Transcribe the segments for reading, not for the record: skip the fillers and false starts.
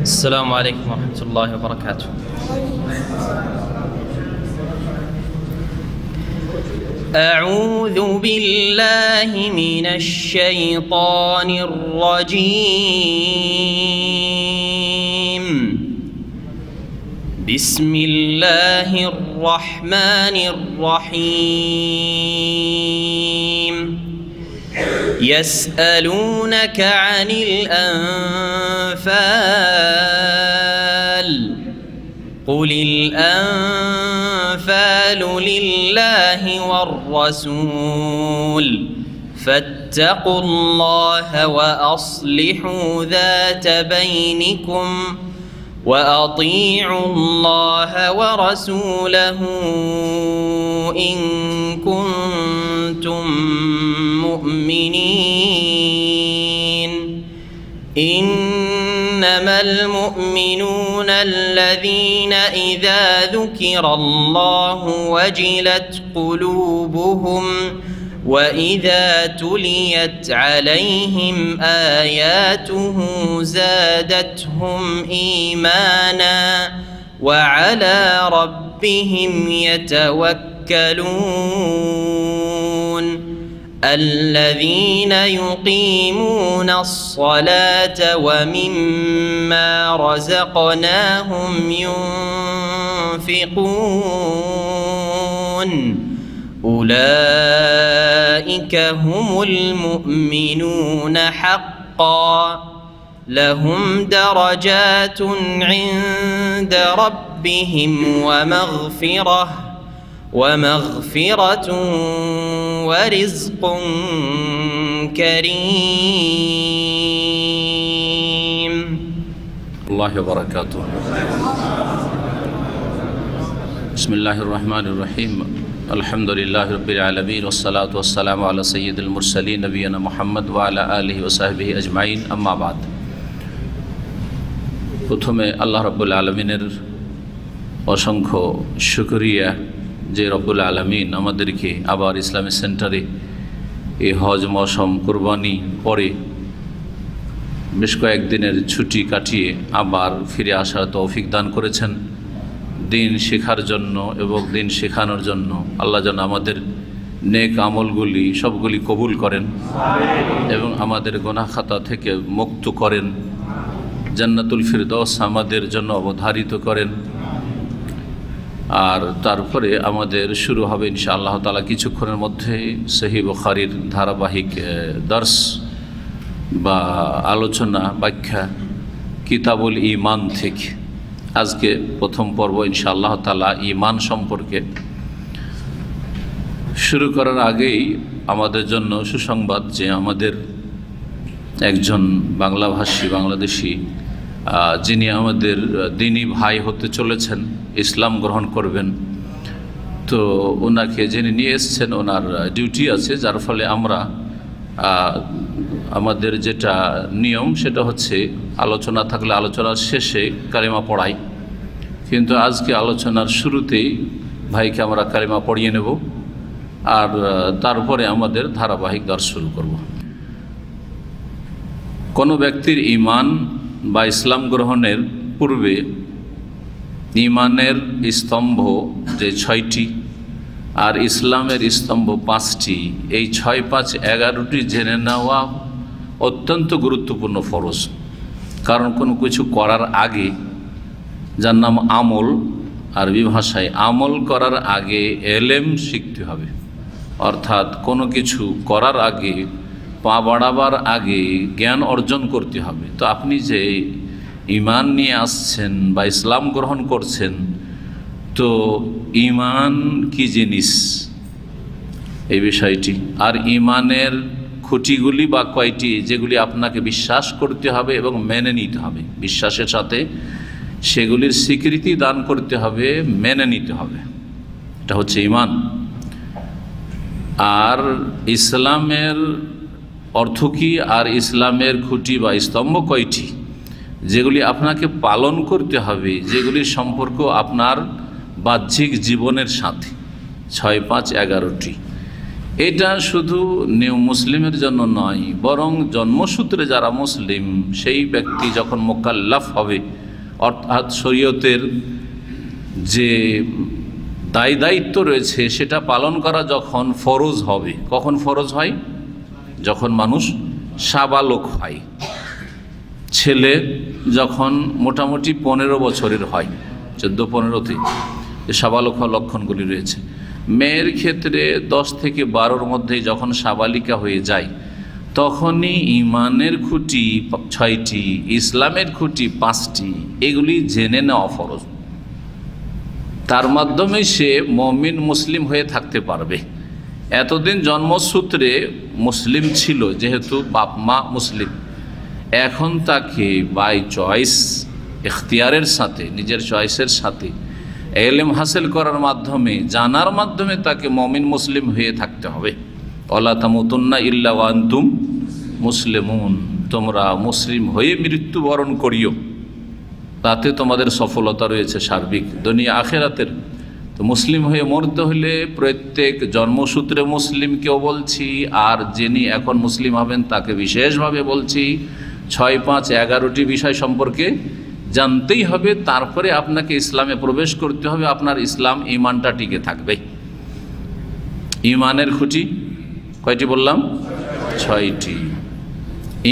السلام عليكم ورحمة الله وبركاته. أعوذ بالله من الشيطان الرجيم. بسم الله الرحمن الرحيم. يسألونك عن الأنفال قل الأنفال لله والرسول فاتقوا الله وأصلحوا ذات بينكم وأطيعوا الله ورسوله إن كنتم مؤمنين. إنما المؤمنون الذين إذا ذكر الله وجلت قلوبهم وإذا تليت عليهم آياته زادتهم إيمانا وعلى ربهم يتوكلون. الذين يقيمون الصلاة ومما رزقناهم ينفقون أولئك هم المؤمنون حقا لهم درجات عند ربهم ومغفرة ورزق كريم. الله وبركاته. بسم الله الرحمن الرحيم. الحمد لله رب العالمين والصلاة والسلام على سيد المرسلين نبينا محمد وعلى آله وصحبه أجمعين. أما بعد, প্রথমে আল্লাহ রাব্বুল আলামিনের অসংখ্য শুকরিয়া যে রব্বুল আলামিন আমাদেরকে আবার ইসলামিক সেন্টারে এই হজ মৌসুম কুরবানি পরে বেশ কয়েকদিনের ছুটি কাটিয়ে আবার ফিরে আসার তৌফিক দান করেছেন দিন শেখার জন্য এবং দিন শেখানোর জন্য। আল্লাহ যেন আমাদের নেক আমলগুলি সবগুলি কবুল করেন এবং আমাদের গুনাহ খাতা থেকে মুক্ত করেন, জান্নাতুল ফিরদৌস আমাদের জন্য অবধারিত করেন। আর তারপরে আমাদের শুরু হবে ইনশাআল্লাহ তাআলা কিছুক্ষণের মধ্যে সহিহ বুখারীর ধারাবাহিক দর্স বা আলোচনা ব্যাখ্যা কিতাবুল ঈমান থেকে। আজকে প্রথম পর্ব ইনশাআল্লাহ তাআলা ঈমান সম্পর্কে। শুরু করার আগেই আমাদের জন্য সুসংবাদ যে আমাদের একজন বাংলাভাষী বাংলাদেশি যিনি আমাদের দিনী ভাই হতে চলেছেন, ইসলাম গ্রহণ করবেন, তো ওনাকে যিনি নিয়ে এসছেন ওনার ডিউটি আছে, যার ফলে আমরা আমাদের যেটা নিয়ম সেটা হচ্ছে আলোচনা থাকলে আলোচনার শেষে কালিমা পড়াই, কিন্তু আজকে আলোচনার শুরুতেই ভাইকে আমরা কালিমা পড়িয়ে নেব আর তারপরে আমাদের ধারাবাহিক দর্শ শুরু করব। কোনো ব্যক্তির ঈমান বা ইসলাম গ্রহণের পূর্বে ঈমানের স্তম্ভ যে 6টি আর ইসলামের স্তম্ভ 5টি, এই 6, 5, 11টি জেনে নেওয়া অত্যন্ত গুরুত্বপূর্ণ ফরজ। কারণ কোনো কিছু করার আগে, যার নাম আমল, আরবি ভাষায় আমল করার আগে এলেম শিখতে হবে। অর্থাৎ কোনো কিছু করার আগে, পা বাড়াবার আগে জ্ঞান অর্জন করতে হবে। তো আপনি যে ঈমান নিয়ে আসছেন বা ইসলাম গ্রহণ করছেন, তো ঈমান কি জিনিস এই বিষয়টি, আর ঈমানের খুঁটিগুলি বা কয়টি যেগুলি আপনাকে বিশ্বাস করতে হবে এবং মেনে নিতে হবে, বিশ্বাসের সাথে সেগুলির স্বীকৃতি দান করতে হবে, মেনে নিতে হবে, এটা হচ্ছে ঈমান। আর ইসলামের অর্থ কী আর ইসলামের খুঁটি বা স্তম্ভ কয়টি যেগুলি আপনাকে পালন করতে হবে, যেগুলির সম্পর্ক আপনার বাহ্যিক জীবনের সাথে 6, 5, 11টি। এটা শুধু নিউ মুসলিমের জন্য নয়, বরং জন্মসূত্রে যারা মুসলিম সেই ব্যক্তি যখন মোকাল্লাফ হবে, অর্থাৎ শরীয়তের যে দায়িত্ব রয়েছে সেটা পালন করা যখন ফরজ হবে। কখন ফরজ হয়? যখন মানুষ সাবালক হয়। ছেলে যখন মোটামুটি 15 বছরের হয়, 14-15তে সাবালক হওয়ার লক্ষণগুলি রয়েছে। মেয়ের ক্ষেত্রে 10 থেকে 12-র মধ্যে যখন সাবালিকা হয়ে যায় তখনই ইমানের খুঁটি 6টি, ইসলামের খুঁটি 5টি, এগুলি জেনে নেওয়া ফরজ। তার মাধ্যমে সে মুমিন মুসলিম হয়ে থাকতে পারবে। এতদিন জন্মসূত্রে মুসলিম ছিল, যেহেতু বাপ মা মুসলিম, এখন তাকে বাই চয়েস, ইখতিয়ারের সাথে, নিজের চয়েসের সাথে ইলম হাসিল করার মাধ্যমে, জানার মাধ্যমে তাকে মুমিন মুসলিম হয়ে থাকতে হবে। ওয়ালা তামুতুন্না ইল্লা ওয়া আনতুম মুসলিমুন, তোমরা মুসলিম হয়ে মৃত্যুবরণ করিও, তাতে তোমাদের সফলতা রয়েছে সার্বিক দুনিয়া আখেরাতের। তো মুসলিম হয়ে মরতে হলে প্রত্যেক জন্মসূত্রে মুসলিমকেও বলছি, আর যিনি এখন মুসলিম হবেন তাকে বিশেষভাবে বলছি, 6-5-11টি বিষয় সম্পর্কে জানতেই হবে। তারপরে আপনাকে ইসলামে প্রবেশ করতে হবে, আপনার ইসলাম ইমানটা টিকে থাকবে। ইমানের খুঁটি কয়টি বললাম? 6টি।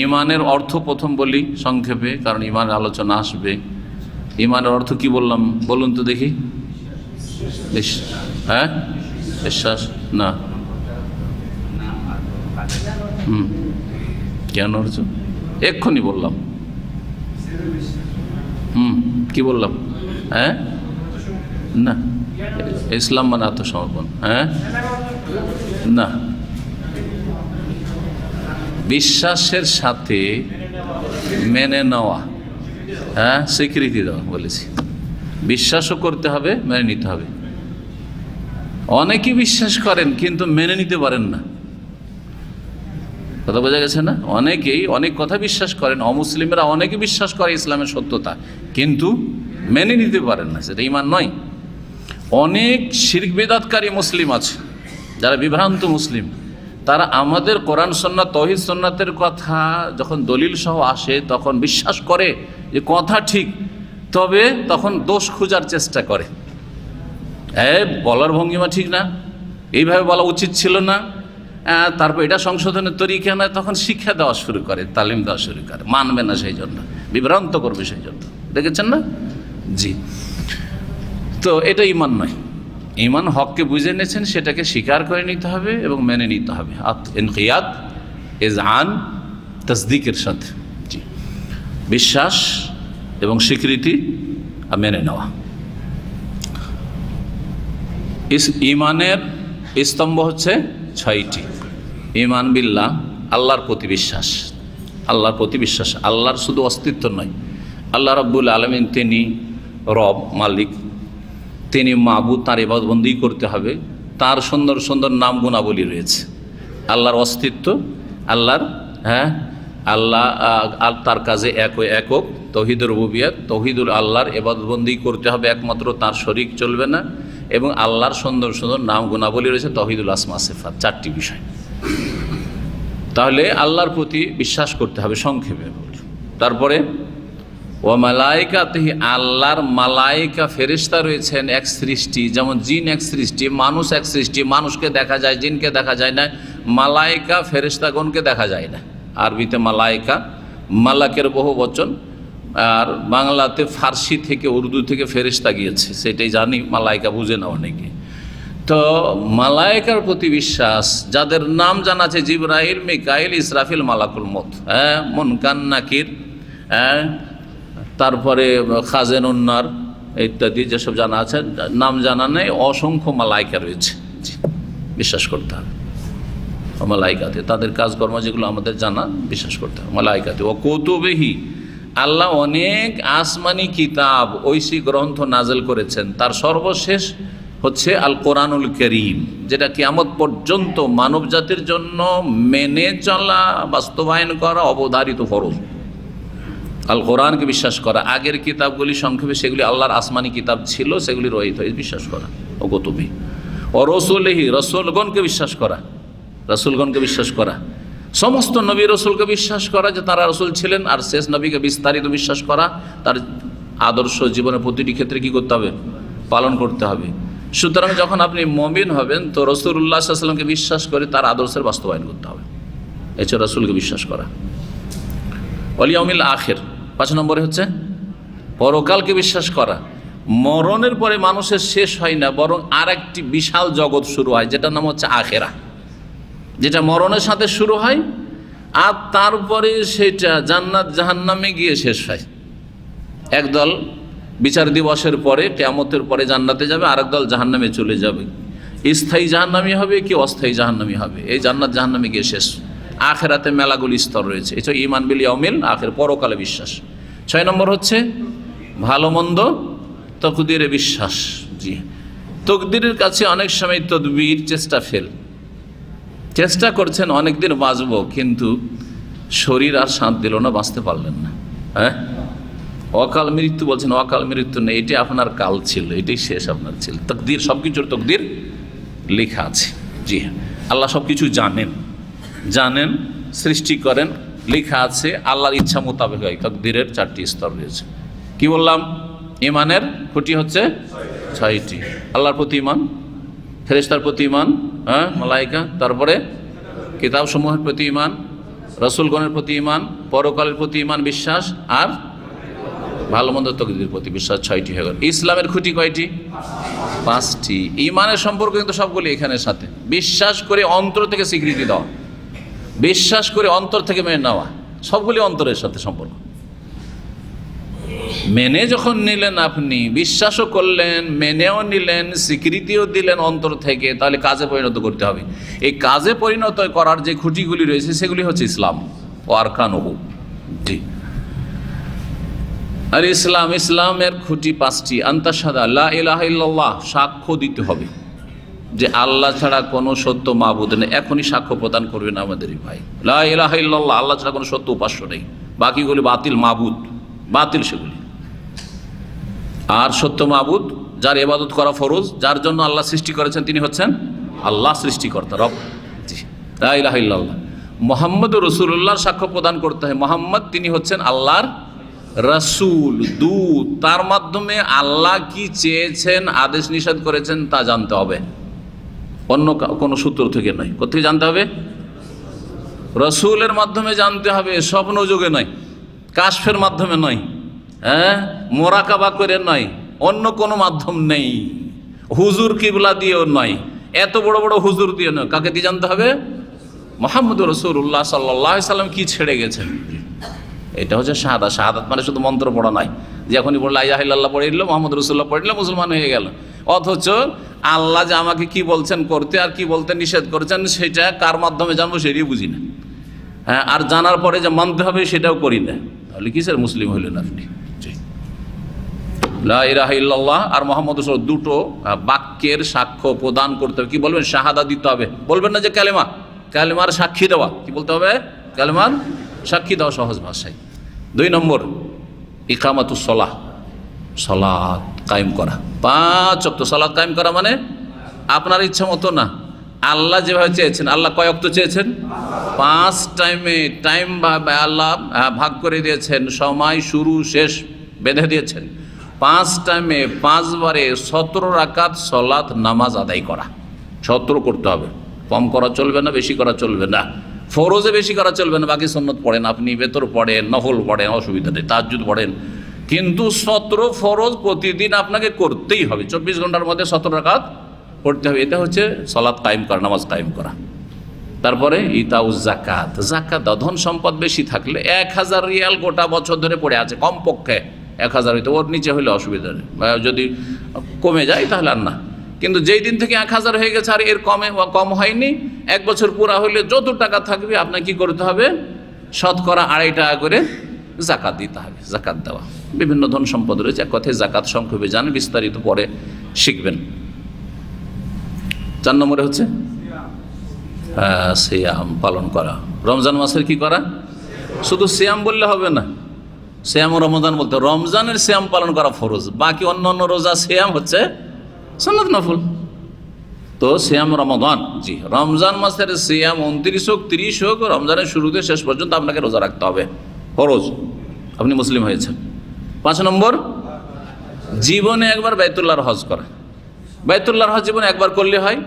ইমানের অর্থ প্রথম বলি সংক্ষেপে, কারণ ইমানের আলোচনা আসবে। ইমানের অর্থ কি বললাম বলুন তো দেখি? হ্যাঁ, বিশ্বাস না, জ্ঞান অর্জন, এক্ষুনি বললাম। কি বললাম? হ্যাঁ, না, ইসলাম মানে আত্মসমর্পণ। হ্যাঁ, না, বিশ্বাসের সাথে মেনে নেওয়া, হ্যাঁ, স্বীকৃতি দেওয়া বলেছি। বিশ্বাসও করতে হবে, মেনে নিতে হবে। অনেকেই বিশ্বাস করেন কিন্তু মেনে নিতে পারেন না, কথা বোঝা গেছে না? অনেকেই অনেক কথা বিশ্বাস করেন, অমুসলিমরা অনেকে বিশ্বাস করে ইসলামের সত্যতা, কিন্তু মেনে নিতে পারেন না, সেটা ঈমান নয়। অনেক শিরক বিদআতকারী মুসলিম আছে যারা বিভ্রান্ত মুসলিম, তারা আমাদের কোরআন সুন্নাত তাওহীদ সুন্নাতের কথা যখন দলিল সহ আসে তখন বিশ্বাস করে যে কথা ঠিক, তবে তখন দোষ খোঁজার চেষ্টা করে। বলার ভঙ্গিমা ঠিক না, এইভাবে বলা উচিত ছিল না, তারপর এটা সংশোধনের তরিকা না, তখন শিক্ষা দেওয়া শুরু করে, তালিম দেওয়া শুরু করে। মানবে না সেই জন্য, বিভ্রান্ত করবে সেই জন্য, দেখেছেন না? জি। তো এটা ঈমান নয়। ঈমান হককে বুঝে নিয়েছেন, সেটাকে স্বীকার করে নিতে হবে এবং মেনে নিতে হবে। ইনকিয়াদ, ইজআন, তাসদিকের সাথে। জি, বিশ্বাস এবং স্বীকৃতি আর মেনে নেওয়া। ঈমানের স্তম্ভ হচ্ছে 6টি। ঈমান বিল্লাহ, আল্লাহর প্রতি বিশ্বাস। আল্লাহর প্রতি বিশ্বাস, আল্লাহর শুধু অস্তিত্ব নয়, আল্লাহ রাব্বুল আলামিন তিনি রব, মালিক, তিনি মাবুদ, তার ইবাদতবন্দি করতে হবে। তার সুন্দর সুন্দর নাম গুণাবলী রয়েছে। আল্লাহর অস্তিত্ব, আল্লাহর, হ্যাঁ, আল্লাহ তার কাজে একক, তৌহিদুর রুবুবিয়্যাত, তৌহিদুল আল্লাহর ইবাদতবন্দি করতে হবে একমাত্র, তার শরীক চলবে না। এবং আল্লাহর সুন্দর সুন্দর নাম গুণাবলী রয়েছে, তৌহিদুল আসমা সিফাত, 4টি বিষয়। তাহলে আল্লাহর প্রতি বিশ্বাস করতে হবে সংক্ষেপে। তারপরে ও মালাইকাতিহি, আল্লাহর মালাইকা ফেরেশতা রয়েছেন এক সৃষ্টি, যেমন জিন এক সৃষ্টি, মানুষ এক সৃষ্টি। মানুষকে দেখা যায়, জিনকে দেখা যায় না, মালাইকা ফেরেশতাগণকে দেখা যায় না। আরবিতে মালাইকা মালাকের বহু বচন, আর বাংলাতে ফার্সি থেকে, উর্দু থেকে ফেরেশতা গিয়েছে, সেটাই জানি, মালাইকা বুঝে না অনেকে। তো মালাইকার প্রতি বিশ্বাস, যাদের নাম জানা আছে, জিবরাইল, মিকাইল, ইসরাফিল, মালাকুল মউত, হ্যাঁ, মুনকার, নাকির, হ্যাঁ, তারপরে খাজেনুন্নার ইত্যাদি যেসব জানা আছে, নাম জানা নেই, অসংখ্য মালাইকা রয়েছে। জি, বিশ্বাস করতে হবে মালাইকাতে, তাদের কাজকর্ম যেগুলো আমাদের জানা, বিশ্বাস করতে হবে মালাইকাতে। ও কুতুবিহি, আল্লাহ অনেক আসমানি কিতাব, ঐশী গ্রন্থ নাজেল করেছেন। তার সর্বশেষ হচ্ছে আল কোরআনুল কারীম, যেটা কিয়ামত পর্যন্ত মানব জাতির জন্য মেনে চলা, বাস্তবায়ন করা অবধারিত ফরজ। আল কোরআনকে বিশ্বাস করা। আগের কিতাবগুলি সংক্ষেপে সেগুলি আল্লাহর আসমানি কিতাব ছিল, সেগুলি রহিত হয়ে বিশ্বাস করা। ও কুতুবি ও রসুলিহি, রসুলগণকে বিশ্বাস করা, রাসূলগণকে বিশ্বাস করা, সমস্ত নবী রসুলকে বিশ্বাস করা যে তারা রসুল ছিলেন, আর শেষ নবীকে বিস্তারিত বিশ্বাস করা, তার আদর্শ জীবনের প্রতিটি ক্ষেত্রে কী করতে হবে? পালন করতে হবে। সুতরাং যখন আপনি মুমিন হবেন তো রাসূলুল্লাহ সাল্লাল্লাহু আলাইহি ওয়াসাল্লামকে বিশ্বাস করে তার আদর্শের বাস্তবায়ন করতে হবে। এছাড়া রাসূলকে বিশ্বাস করা। ওয়াল ইয়াউমিল আখির, 5 নম্বরে হচ্ছে পরকালকে বিশ্বাস করা। মরণের পরে মানুষের শেষ হয় না, বরং আর একটি বিশাল জগৎ শুরু হয়, যেটার নাম হচ্ছে আখিরা, যেটা মরণের সাথে শুরু হয় আর তারপরে সেটা জান্নাত জাহান্নামে গিয়ে শেষ হয়। একদল বিচার দিবসের পরে, কিয়ামতের পরে জান্নাতে যাবে, আরেক দল জাহান্নামে চলে যাবে। স্থায়ী জাহান্নামী হবে কি অস্থায়ী জাহান্নামী হবে, এই জান্নাত জাহান্নামে গিয়ে শেষ। আখিরাতে মেলাগুলি স্তর রয়েছে। এটা ঈমান বিল ইয়াউমিল আখির, পরকালে বিশ্বাস। 6 নম্বর হচ্ছে ভালো মন্দ তকদিরে বিশ্বাস। জি, তকদিরের কাছে অনেক সময় তদবির চেষ্টা ফেল, চেষ্টা করছেন অনেকদিন বাঁচব, কিন্তু শরীর আর সাথ দিল না, বাঁচতে পারলেন না। হ্যাঁ, অকাল মৃত্যু বলছেন, অকাল মৃত্যু নেই, এটি আপনার কাল ছিল, এটাই শেষ আপনার ছিল। তকদির, সব কিছুর তকদির লেখা আছে। জি, আল্লাহ সব কিছু জানেন, জানেন, সৃষ্টি করেন, লেখা আছে, আল্লাহর ইচ্ছা মোতাবেক হয়। তকদিরের 4টি স্তর রয়েছে। কি বললাম? ইমানের খুঁটি হচ্ছে 6টি। আল্লাহর প্রতি ইমান, ফেরেশতার প্রতি ইমান, হ্যাঁ, মালাইকা, তারপরে কিতাব সমূহের প্রতি ইমান, রাসূলগণের প্রতি ইমান, পরকালের প্রতি ইমান বিশ্বাস, আর ভালো মন্দ তকদিরের প্রতি বিশ্বাস। 6টি হয়ে গেল। ইসলামের খুঁটি কয়টি? 5টি। ইমানের সম্পর্ক কিন্তু সবগুলি এখানের সাথে। বিশ্বাস করে অন্তর থেকে স্বীকৃতি দেওয়া, বিশ্বাস করে অন্তর থেকে মেনে নেওয়া, সবগুলি অন্তরের সাথে সম্পর্ক। মেনে যখন নিলেন, আপনি বিশ্বাসও করলেন, মেনেও নিলেন, স্বীকৃতিও দিলেন অন্তর থেকে, তাহলে কাজে পরিণত করতে হবে। এই কাজে পরিণত করার যে খুঁটিগুলি রয়েছে সেগুলি হচ্ছে ইসলাম ও আরকানুহু। জি, আর ইসলামের খুঁটি 5টি। আনতাশহাদা লা ইলাহা ইল্লাল্লাহ, সাক্ষ্য দিতে হবে যে আল্লাহ ছাড়া কোনো সত্য মাবুদ নেই। এখনই সাক্ষ্য প্রদান করবেন আমাদেরই ভাই, লা ইলাহা ইল্লাল্লাহ, আল্লাহ ছাড়া কোনো সত্য উপাস্য নেই, বাকিগুলি বাতিল মাবুদ, বাতিল সেগুলি। আর সত্য মাবুদ, যার ইবাদত করা ফরজ, যার জন্য আল্লাহ সৃষ্টি করেছেন, তিনি হচ্ছেন আল্লাহ সৃষ্টিকর্তা, রব। জি, লা ইলাহা ইল্লাল্লাহ। মুহাম্মদুর রাসূলুল্লাহর সাক্ষ্য প্রদান করতে হয়, মুহাম্মদ তিনি হচ্ছেন আল্লাহর রাসূল, দূত, তার মাধ্যমে আল্লাহ কি চেয়েছেন, আদেশ নিষেধ করেছেন তা জানতে হবে, অন্য কোনো সূত্র থেকে নয়। কোথায় জানতে হবে? রাসূলের মাধ্যমে জানতে হবে, স্বপ্ন যোগে নয়, কাশফের মাধ্যমে নয়, হ্যাঁ, মোরাকাবা করে নয়, অন্য কোনো মাধ্যম নেই, হুজুর কিবলা দিয়েও নয়, এত বড় বড় হুজুর দিয়ে নয়। কাকে দিয়ে জানতে হবে? মুহাম্মদুর রাসূলুল্লাহ সাল্লাল্লাহু আলাইহি সাল্লাম কি ছেড়ে গেছেন। এটা হচ্ছে শাহাদাত। শাহাদাত মানে শুধু মন্ত্র পড়া নয়, যে এখনই বললো লা ইলাহা ইল্লাল্লাহ পড়ে নিল, মুহাম্মদ রাসূলুল্লাহ পড়ে নিল, মুসলমান হয়ে গেল। অথচ আল্লাহ যে আমাকে কি বলছেন করতে আর কি বলতে নিষেধ করেছেন সেটা কার মাধ্যমে জানবো সেটাই বুঝি না। হ্যাঁ, আর জানার পরে যে মানতে হবে সেটাও করি না, তাহলে কিসের মুসলিম হইলেন আপনি? লা ইলাহা ইল্লাল্লাহ আর মুহাম্মদ রাসূলুল্লাহ, দুটো বাক্যের সাক্ষ্য প্রদান করতে হবে। কি বলবেন? শাহাদা দিতে হবে। বলবেন না যে কালেমা, কালেমার সাক্ষী দেওয়া। কি বলতে হবে? কালেমার সাক্ষী দেওয়া, সহজ ভাষায়। 2 নম্বর ইকামাতুস সালাহ, সালাত কায়েম করা। 5 ওয়াক্ত সালাত কায়েম করা মানে আপনার ইচ্ছা মতো না, আল্লাহ যেভাবে চেয়েছেন। আল্লাহ কয় ওয়াক্ত চেয়েছেন? 5 টাইম আল্লাহ ভাগ করে দিয়েছেন, সময় শুরু শেষ বেঁধে দিয়েছেন। 5 টাইমে 5 বারে 17 রাকাত সালাত নামাজ আদায় করা, 17 করতে হবে। কম করা চলবে না, বেশি করা চলবে না। ফরজে বেশি করা চলবে না, বাকি সুন্নত পড়েন আপনি, বেতর পড়েন, নফল পড়েন, অসুবিধা নেই, তাহাজ্জুদ পড়েন, কিন্তু 17 ফরজ প্রতিদিন আপনাকে করতেই হবে। 24 ঘন্টার মধ্যে 17 রাকাত পড়তে হবে। এটা হচ্ছে সালাত কায়েম করা, নামাজ কায়েম করা। তারপরে ইতাউজ যাকাত, যাকাত দাও। ধন সম্পদ বেশি থাকলে 1000 রিয়াল গোটা বছর ধরে পড়ে আছে, কমপক্ষে 1000 হইতে, ওর নিচে হলে অসুবিধা নেই, যদি কমে যায় তাহলে আর না। কিন্তু যেই দিন থেকে 1000 হয়ে গেছে আর এর কম হয়নি, 1 বছর পুরা হলে যত টাকা থাকবে আপনার কি করতে হবে? শতকরা 2.5 টাকা করে যাকাত দিতে হবে। যাকাত দেওয়া, বিভিন্ন ধন সম্পদ রয়েছে, এক কথায় যাকাত সংক্ষেপে জানেন, বিস্তারিত পরে শিখবেন। 4 নম্বরে হচ্ছে সিয়াম পালন করা। রমজান মাসের কি করা? শুধু সিয়াম বললে হবে না, সিয়াম ও রমজান বলতে রমজানের সিয়াম পালন করা ফরজ, বাকি অন্য অন্য রোজা সিয়াম হচ্ছে সুন্নাত নফল। তো সিয়াম রমাদান, জি রমজান মাসের সিয়াম 29 হোক 30 হোক, রমজানের শুরুতে শেষ পর্যন্ত আপনাকে রোজা রাখতে হবে, ফরজ, আপনি মুসলিম হয়েছেন। 5 নম্বর, জীবনে একবার বাইতুল্লাহর হজ করা। বাইতুল্লাহর হজ জীবনে একবার করলে হয়,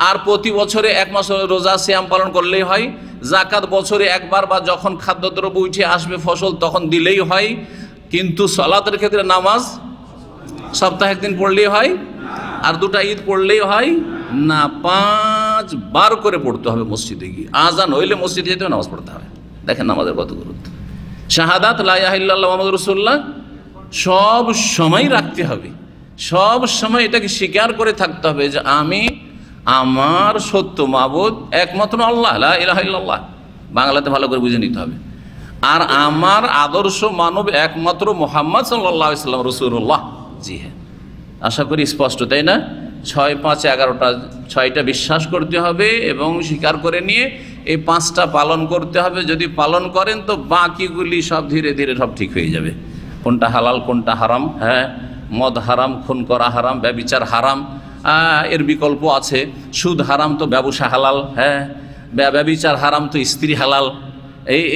আর প্রতি বছরে 1 মাস রোজা সিয়াম পালন করলেই হয়। জাকাত বছরে একবার বা যখন খাদ্যদ্রব্য উঠে আসবে ফসল তখন দিলেই হয়। কিন্তু সালাতের ক্ষেত্রে নামাজ সপ্তাহে 1 দিন পড়লেই হয়, আর 2টা ঈদ পড়লেই হয় না, 5 বার করে পড়তে হবে মসজিদে গিয়ে। আজান হইলে মসজিদে যেতে হবে, নামাজ পড়তে হবে। দেখেন নামাজের কত গুরুত্ব। শাহাদাত লা ইলাহা ইল্লাল্লাহ মুহাম্মাদুর রাসূলুল্লাহ সব সময় রাখতে হবে, সব সময় এটাকে স্বীকার করে থাকতে হবে যে আমি, আমার সত্য মাবুদ একমাত্র আল্লাহ, লা ইলাহা ইল্লাল্লাহ, বাংলাতে ভালো করে বুঝে নিতে হবে। আর আমার আদর্শ মানব একমাত্র মুহাম্মদ সাল্লাল্লাহু আলাইহি ওয়াসাল্লাম রাসূলুল্লাহ। জি হ্যাঁ, আশা করি স্পষ্ট, তাই না? 6, 5, 11টা 6টা বিশ্বাস করতে হবে এবং স্বীকার করে নিয়ে এই 5টা পালন করতে হবে। যদি পালন করেন তো বাকিগুলি সব ধীরে ধীরে সব ঠিক হয়ে যাবে। কোনটা হালাল কোনটা হারাম, হ্যাঁ, মদ হারাম, খুন করা হারাম, ব্যভিচার হারাম, এর বিকল্প আছে। সুদ হারাম তো ব্যবসা হালাল, হ্যাঁ, ব্যভিচার হারাম তো স্ত্রী হালাল।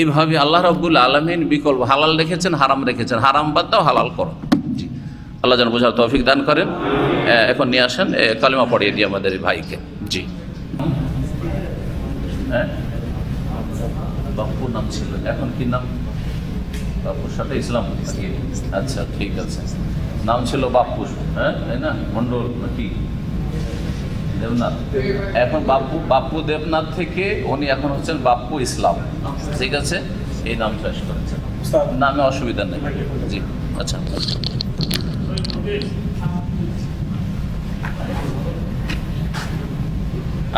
এইভাবে আল্লাহ রাব্বুল আলামিন বিকল্প হালাল রেখেছেন, হারাম রেখেছেন, হারাম বাদ দাও, হালাল করো। জি, আল্লাহ যেন বোঝার তৌফিক দান করেন। এখন নিয়ে আসেন কালিমা পড়িয়ে দিই আমাদের ভাইকে। জি, হ্যাঁ, বাপ্পুর নাম ছিল, এখন কি নাম? বাপ্পুর সাথে ইসলাম, আচ্ছা ঠিক আছে, নাম ছিল বাপ্পু, হ্যাঁ, তাই না? মন্ডল নাকি দেবনাথ? এখন বাপ্পু দেবনাথ থেকে উনি এখন হচ্ছেন বাপ্পু ইসলাম। ঠিক আছে, এই নাম চয়েস করেছেন, নামে অসুবিধা নেই। জি, আচ্ছা।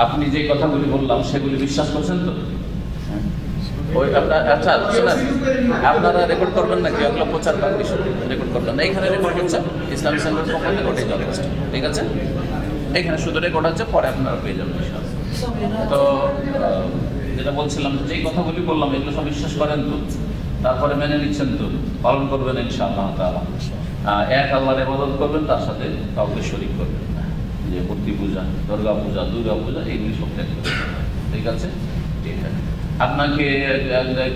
আপনি যে কথাগুলি বললাম সেগুলি বিশ্বাস করছেন তো? ওই আপনার, আচ্ছা শোনেন, আপনারা রেকর্ড করবেন নাকি? ওগুলো প্রচার রেকর্ড করবেন না, এখানে রেকর্ড হচ্ছে ইসলামিক সেন্টারের পক্ষ থেকে, ওটাই যথেষ্ট। ঠিক আছে, এখানে শুধু রেকর্ড হচ্ছে, পরে আপনারা পেয়ে যাবেন। তো যেটা বলছিলাম, যেই কথাগুলি বললাম এগুলো সব বিশ্বাস করেন তো? তারপরে মেনে নিচ্ছেন তো? পালন করবেন ইনশাআল্লাহ তাআলা। এক আল্লাহর ইবাদত করবেন, তার সাথে কাউকে শরীক করবেন না। যে মূর্তি পূজা, দুর্গা পূজা এইগুলি সব ত্যাগ করবেন। ঠিক আছে, ঠিক আছে। আপনাকে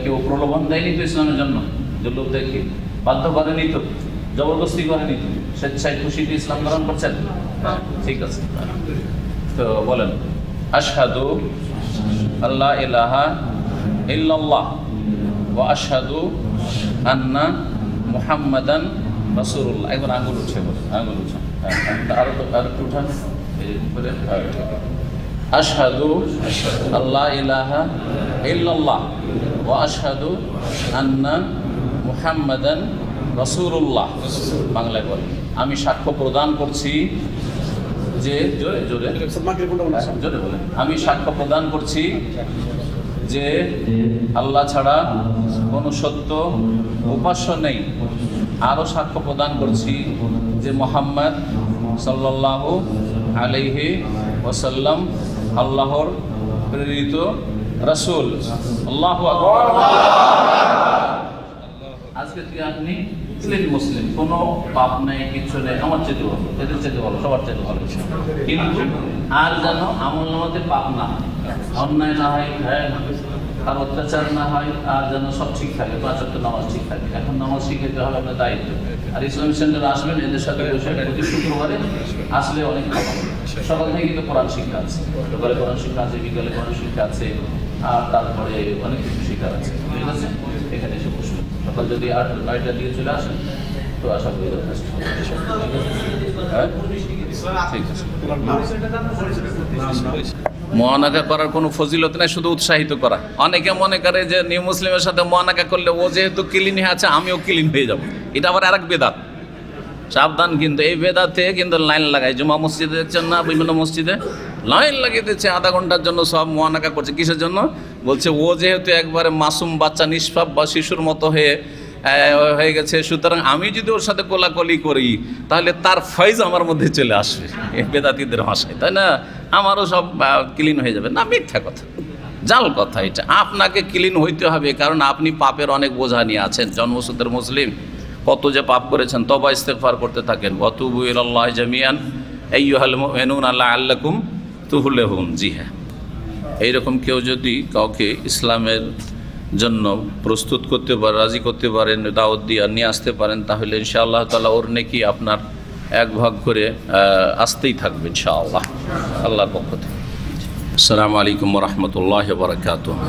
কেউ প্রলোভন দেয়নি তো ইসলামের জন্য? জল্লুপ দেখে বাধ্য করেনি তো? জবরদস্তি করেনি তো? স্বেচ্ছায় খুশিতে ইসলাম গ্রহণ করছেন? ঠিক আছে, তো বলেন আশহাদু আল্লা ইলাহা ইল্লাল্লাহ ওয়া আশহাদু আন্না মুহাম্মাদান রাসূলুল্লাহ। একবার আঙ্গুল উঠে বলেন, আঙ্গুল উঠে, আরো একটু উঠান। আশহাদু আল্লা ইলাহা ইল্লাল্লাহ ওয়া আশহাদু আন্না মুহাম্মাদান রাসূলুল্লাহ। বাংলায় বলেন, আমি সাক্ষ্য প্রদান করছি যে, জোরে জোরে জোরে বলেন, আমি সাক্ষ্য প্রদান করছি যে আল্লাহ ছাড়া কোনো সত্য উপাস্য নেই। আরও সাক্ষ্য প্রদান করছি যে মুহাম্মদ সাল্লাল্লাহু আলাইহি ওয়াসাল্লাম আল্লাহর প্রেরিত রাসূল। আল্লাহু আকবার। আজকে তুই আপনি মুসলিম, কোনো পাপ নেই, কিছু নেই, আমার চেয়ে ভালো, এদের চেয়ে ভালো, সবার চেয়ে ভালো। কিন্তু আর যেন আমল নামাতে পাপ না হয়, অন্যায় না হয়, আর অত্যাচার না হয়, আর যেন সব ঠিক থাকে, 5 ওয়াক্ত নামাজ ঠিক থাকে। এখন নামাজ শিখাতে হবে আপনার দায়িত্ব। আর ইসলামিক সেন্টারে আসবেন, এদের সাথে বসে প্রতি শুক্রবারে আসলে অনেক ভালো। সকাল থেকে কিন্তু কোরআন শিক্ষা আছে, সকালে কোরআন শিক্ষা আছে, বিকালে কোরআন শিক্ষা আছে, আর তারপরে অনেক কিছু শিক্ষা আছে। ঠিক আছে, এখানে এসে বসবেন। সকাল যদি 8-9টার দিকে চলে আসেন তো আশা করি যথেষ্ট। ঠিক আছে, মুআনাকা করার কোনো ফজিলত নেই, শুধু উৎসাহিত করা। অনেকে মনে করে যে নিউ মুসলিমের সাথে মুআনাকা করলে ও যেহেতু ক্লিন হয়ে আছে আমিও ক্লিন হয়ে যাব, এটা আবার আরেক বেদাত। সাবধান, কিন্তু এই বেদাতে কিন্তু লাইন লাগায়। জুমা মসজিদে দেখছেন না, বিভিন্ন মসজিদে লাইন লাগিয়ে দিচ্ছে, আধা ঘন্টার জন্য সব মুআনাকা করছে। কিসের জন্য? বলছে ও যেহেতু একবারে মাসুম বাচ্চা, নিষ্পাপ বা শিশুর মতো হয়ে গেছে, সুতরাং আমি যদি ওর সাথে কোলাকলি করি তাহলে তার ফয়েজ আমার মধ্যে চলে আসবে, বেদাতীদের ভাষায়, তাই না? আমারও সব ক্লিন হয়ে যাবে। না, মিথ্যা কথা, জাল কথা এটা। আপনাকে ক্লিন হইতে হবে, কারণ আপনি পাপের অনেক বোঝা নিয়ে আছেন। জন্মসূত্রের মুসলিম, কত যে পাপ করেছেন, তওবা ইস্তেগফার করতে থাকেন। ওয়াতুবু ইলাল্লাহি জামিআন আইয়ুহাল মুমিনুনা লাআল্লাকুম তুহলেহুন, জি হ্যাঁ, এইরকম কেউ যদি কাউকে ইসলামের জন্য প্রস্তুত করতে পারে, রাজি করতে পারেন, দাওয়াত দিয়ে নিয়ে আসতে পারেন, তাহলে ইনশাআল্লাহ তাআলা ওর নেকি আপনার এক ভাগ করে আসতেই থাকবে ইনশাআল্লাহ আল্লাহর পক্ষ থেকে। আসসালামু আলাইকুম ওয়া রাহমাতুল্লাহি ওয়া বারাকাতুহু।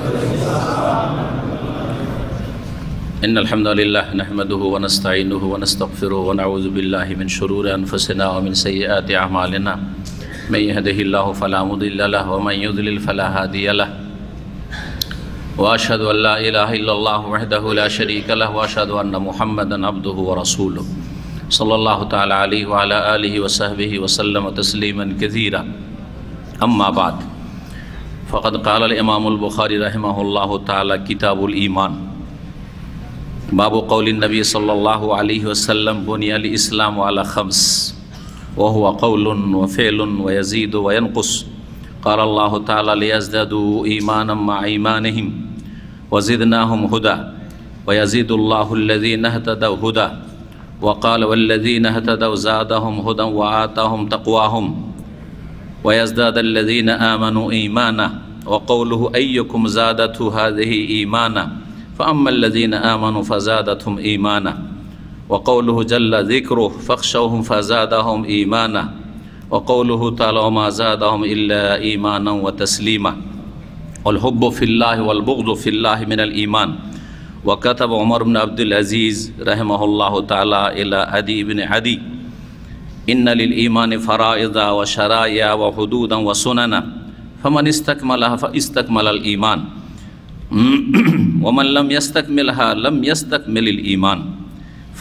ইন্নাল হামদালিল্লাহ নাহমাদুহু ওয়া নাস্তাঈনুহু ওয়া নাস্তাগফিরুহু ওয়া নাউযু বিল্লাহি মিন শুরুরি আনফুসিনা ওয়া মিন সাইয়্যাতি আ'মালিনা মান ইয়াহদিহিল্লাহু ফালা মুদিল্লা লাহু ওয়া মান ইউদ্লিল ফালা হাদিয়া লাহু ওয়া আশহাদু আল লা ইলাহা ইল্লাল্লাহু ওয়াহদাহু লা শারীকা লাহু ওয়া আশহাদু আন্না মুহাম্মাদান আবদুহু ওয়া রাসূলুহু সাল্লাল্লাহু তাআলা আলাইহি ওয়া আলা আলিহি ওয়া সাহবিহি ওয়া সাল্লামা তাসলিমান কাসীরা। আম্মা বাদ, ফাকাদ ক্বালা আল ইমামুল বুখারী রাহিমাহুল্লাহু তাআলা কিতাবুল ঈমান, বাবু কওলিন নবী সাল্লাল্লাহু আলাইহি ওয়াসাল্লাম বুনিয়াল ইসলামু আলা খামস ওয়া হুয়া কওলুন ওয়া ফি'লুন ওয়া ইয়াজিদু ওয়া ইয়ানকুস। قال الله تعالى ليزدادوا إيمانا مع إيمانهم وزدناهم هدى ويزيد الله الذين اهتدوا هدى وقال والذين اهتدوا زادهم هدى وآتاهم تقواهم ويزداد الذين آمنوا إيمانا وقوله أيكم زادته هذه إيمانا فأما الذين آمنوا فزادتهم إيمانا وقوله جل ذكره فاخشوهم فزادهم إيمانا وقوله تعالى وما زادهم إلا إيمانا وتسليما والحب في الله والبغض في الله من الإيمان. وكتب عمر بن عبد العزيز رحمه الله تعالى إلى عدي بن عدي إن للإيمان فرائض وشرائع وحدودا وسننا فمن استكملها فاستكمل الإيمان ومن لم يستكملها لم يستكمل الإيمان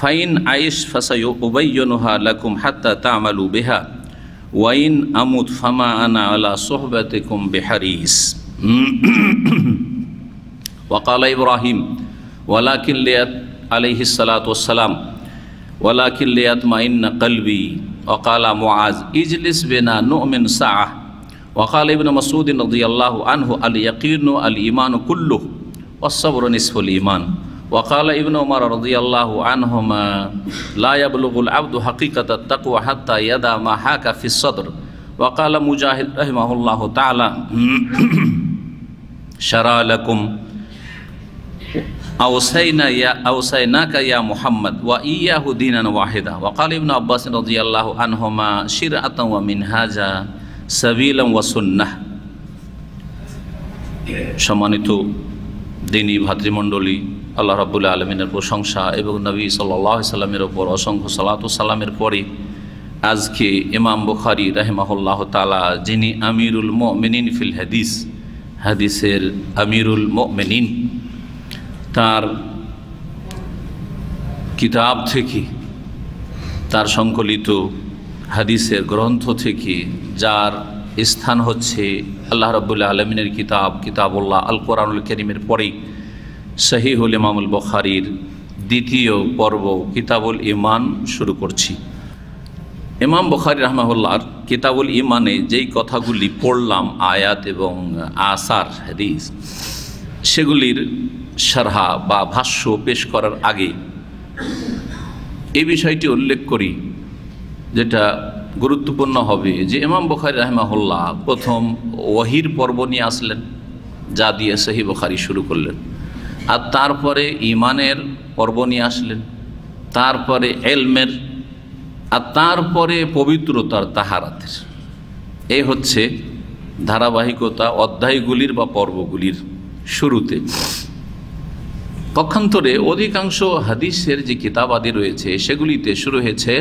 فإن عيش فسيبينها لكم حتى تعملوا بها وإن أموت فما أنا على صحبتكم بحريص. وقال إبراهيم ولكن عليه الصلاة والسلام ولكن ليطمئن قلبي. وقال معاذ اجلس بنا نؤمن ساعة. وقال ابن مسعود رضي الله عنه اليقين الإيمان كله والصبر نصف الإيمان. وقال ابن عمر رضي الله عنهما لا يبلغ العبد حقيقة التقوى حتى يدع ما حاك في الصدر. وقال مجاهد رحمه الله تعالى شرع لكم أوصيناك يا محمد وإياه دينا واحدا. وقال ابن عباس رضي الله عنهما شرعة ومنهاجا سبيلا وسنة. সম্মানিত দিনী ভাতৃমণ্ডলী, আল্লাহ রাব্বুল আলামিনের প্রশংসা এবং নবী সাল্লাল্লাহু আলাইহি সাল্লামের ওপর অসংখ্য সালাত ও সালামের পরে আজকে ইমাম বুখারী রাহিমাহুল্লাহু তাআলা, যিনি আমিরুল মুমিনিন ফিল হাদিস, হাদিসের আমিরুল মুমিনিন, তার কিতাব থেকে, তার সংকলিত হাদিসের গ্রন্থ থেকে, যার স্থান হচ্ছে আল্লাহ রাব্বুল আলামিনের কিতাব কিতাবুল্লাহ আল কোরআনুল কারীমের পরে সহিহুল ইমামুল বুখারীর দ্বিতীয় পর্ব কিতাবুল ঈমান শুরু করছি। ইমাম বুখারী রাহিমাহুল্লাহর কিতাবুল ঈমানে যেই কথাগুলি পড়লাম, আয়াত এবং আসার হাদিস, সেগুলির শারহা বা ভাষ্য পেশ করার আগে এই বিষয়টি উল্লেখ করি, যেটা গুরুত্বপূর্ণ হবে, যে ইমাম বুখারী রাহিমাহুল্লাহ প্রথম ওয়াহির পর্ব নিয়ে আসলেন, যা দিয়ে সহিহ বুখারী শুরু করলেন, আর তারপরে ঈমানের পর্ব নিয়ে আসলেন, তারপরে ইলমের, আর তারপরে পবিত্রতার, তাহারাতের। এই হচ্ছে ধারাবাহিকতা অধ্যায়গুলির বা পর্বগুলির শুরুতে। পক্ষান্তরে অধিকাংশ হাদিসের যে কিতাবাদি রয়েছে সেগুলিতে শুরু হয়েছে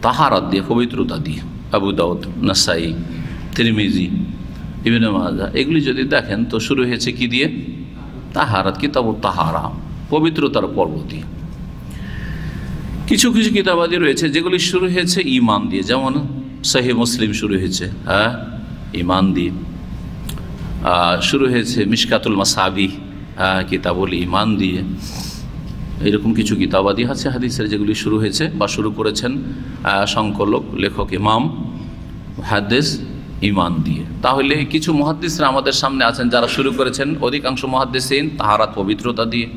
তাহারাত দিয়ে, পবিত্রতা দিয়ে। আবু দাউদ, নাসাই, তিরমিজি, ইবনে মাজাহ, এগুলি যদি দেখেন তো শুরু হয়েছে কি দিয়ে? তাহারাত, কিতাবুত তাহারা, পবিত্রতার পর্ব দিয়ে। কিছু কিছু কিতাবাদি রয়েছে যেগুলি শুরু হয়েছে ঈমান দিয়ে, যেমন সহিহ মুসলিম শুরু হয়েছে ঈমান দিয়ে, শুরু হয়েছে মিশকাতুল মাসাবিহ কিতাবুল ঈমান দিয়ে। এরকম কিছু কিতাবাদি আছে হাদিসের যেগুলি শুরু হয়েছে বা শুরু করেছেন সংকলক, লেখক, ইমাম, হাদিস ঈমান দিয়ে। তাহলে কিছু মুহাদ্দিসরা আমাদের সামনে আছেন যারা শুরু করেছেন, অধিকাংশ মুহাদ্দিসিন তাহারাত, পবিত্রতা দিয়ে।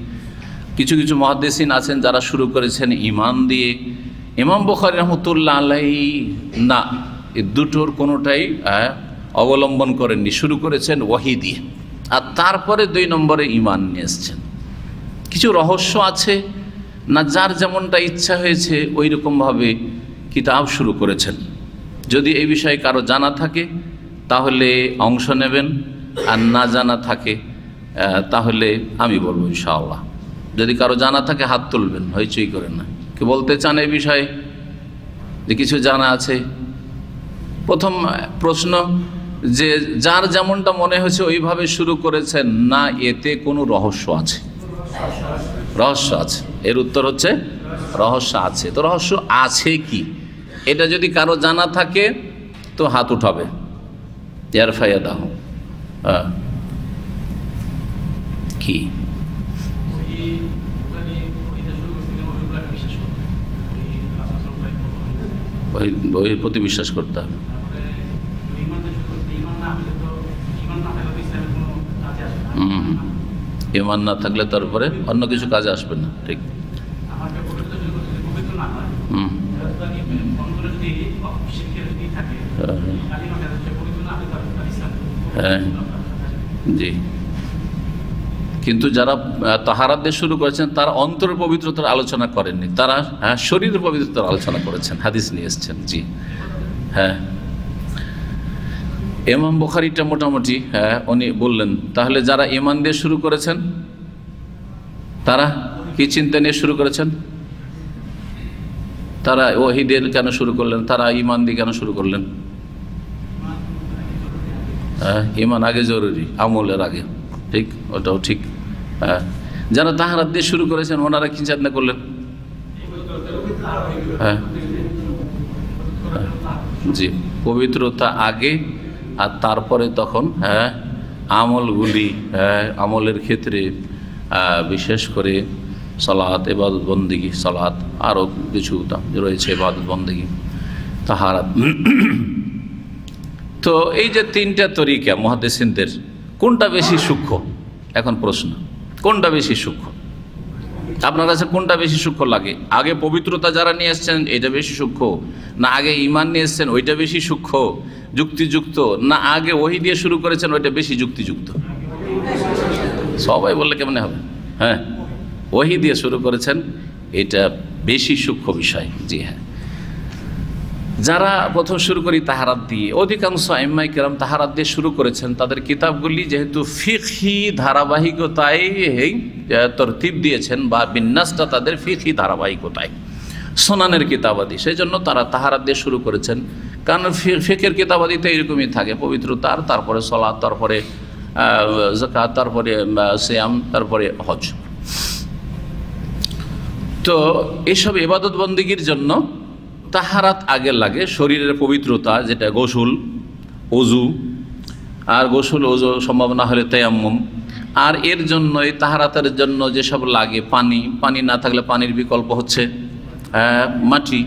কিছু কিছু মুহাদ্দিসিন আছেন যারা শুরু করেছেন ঈমান দিয়ে। ইমাম বুখারী রাহমাতুল্লাহ আলাইহি না, এই দুটোর কোনোটাই অবলম্বন করেননি, শুরু করেছেন ওয়াহি দিয়ে, আর তারপরে 2 নম্বরে ঈমান নিয়ে এসছেন। কিছু রহস্য আছে না, যার যেমনটা ইচ্ছা হয়েছে ওই রকমভাবে কিতাব শুরু করেছেন। যদি এই বিষয়ে কারো জানা থাকে তাহলে অংশ নেবেন, আর না জানা থাকে তাহলে আমি বলবো ইনশাআল্লাহ। যদি কারো জানা থাকে হাত তুলবেন, হইচই করেন না। কি বলতে চান এই বিষয়ে যে কিছু জানা আছে? প্রথম প্রশ্ন, যে যার যেমনটা মনে হয়েছে ওইভাবে শুরু করেছেন, না এতে কোনো রহস্য আছে? রহস্য আছে। এর উত্তর হচ্ছে রহস্য আছে। তো রহস্য আছে কি, এটা যদি কারো জানা থাকে তো হাত উঠাবে। ইয়ার ফায়াদা কি? ওই প্রতি বিশ্বাস করতে হবে। ঈমান না থাকলে তারপরে অন্য কিছু কাজে আসবে না। ঠিক। হ্যাঁ জি, কিন্তু যারা তাহারাত দিয়ে শুরু করেছেন তারা অন্তরের পবিত্রতার আলোচনা করেননি, তারা শরীরের পবিত্রতার আলোচনা করেছেন, হাদিস নিয়ে এসছেন। জি হ্যাঁ, ইমাম বুখারীটা মোটামুটি উনি বললেন। তাহলে যারা ঈমান দিয়ে শুরু করেছেন তারা কি চিন্তা নিয়ে শুরু করেছেন? তারা ওহী দিয়ে কেন শুরু করলেন? তারা ঈমান দিয়ে কেন শুরু করলেন? ঈমান আগে জরুরি, আমলের আগে। ঠিক, ওটাও ঠিক। যারা তাহারাত দিয়ে শুরু করেছেন ওনারা কি চিন্তা করলেন? হ্যাঁ জি, পবিত্রতা আগে, আর তারপরে তখন আমলগুলি, আমলের ক্ষেত্রে বিশেষ করে সালাত, ইবাদত বন্দেগী, সালাত, আরও কিছু রয়েছে ইবাদত বন্দেগী, তাহারাত। তো এই যে 3টা তরিকা মুহাদ্দিসিনদের, কোনটা বেশি সূক্ষ্ম? এখন প্রশ্ন, কোনটা বেশি সূক্ষ্ম আপনার কাছে? কোনটা বেশি সূক্ষ্ম লাগে? আগে পবিত্রতা যারা নিয়ে এসছেন এটা বেশি সূক্ষ্ম, না আগে ঈমান নিয়ে এসছেন ওইটা বেশি সূক্ষ্ম যুক্তিযুক্ত, না আগে ওহী দিয়ে শুরু করেছেন ওইটা বেশি যুক্তিযুক্ত? সবাই বললে কেমন হবে? হ্যাঁ, ওহী দিয়ে শুরু করেছেন, এটা বেশি সূক্ষ্ম বিষয়। জি হ্যাঁ, যারা প্রথম শুরু করি তাহারাত দিয়ে, অধিকাংশ আইম্মায়ে কেরাম তাহারাত দিয়ে শুরু করেছেন। তাদের কিতাবগুলি যেহেতু ফিকহি ধারাবাহিকতায় তরতিব দিয়েছেন, বা বিন্যাসটা তাদের ফিকহি ধারাবাহিকতায়, সুনানের কিতাবাদি, সেই জন্য তারা তাহারাত দিয়ে শুরু করেছেন। কারণ ফিকের কিতাবাদিতে এরকমই থাকে, পবিত্রতার, তারপরে সালাত, তারপরে যাকাত, তারপরে সিয়াম, তারপরে হজ। তো এইসব ইবাদত বন্দেগীর জন্য তাহারাত আগে লাগে। শরীরের পবিত্রতা, যেটা গোসল, ওযু, আর গোসল ওযু সম্ভব না হলে তায়াম্মুম, আর এর জন্য এই তাহারাতের জন্য যেসব লাগে, পানি, পানি না থাকলে পানির বিকল্প হচ্ছে মাটি,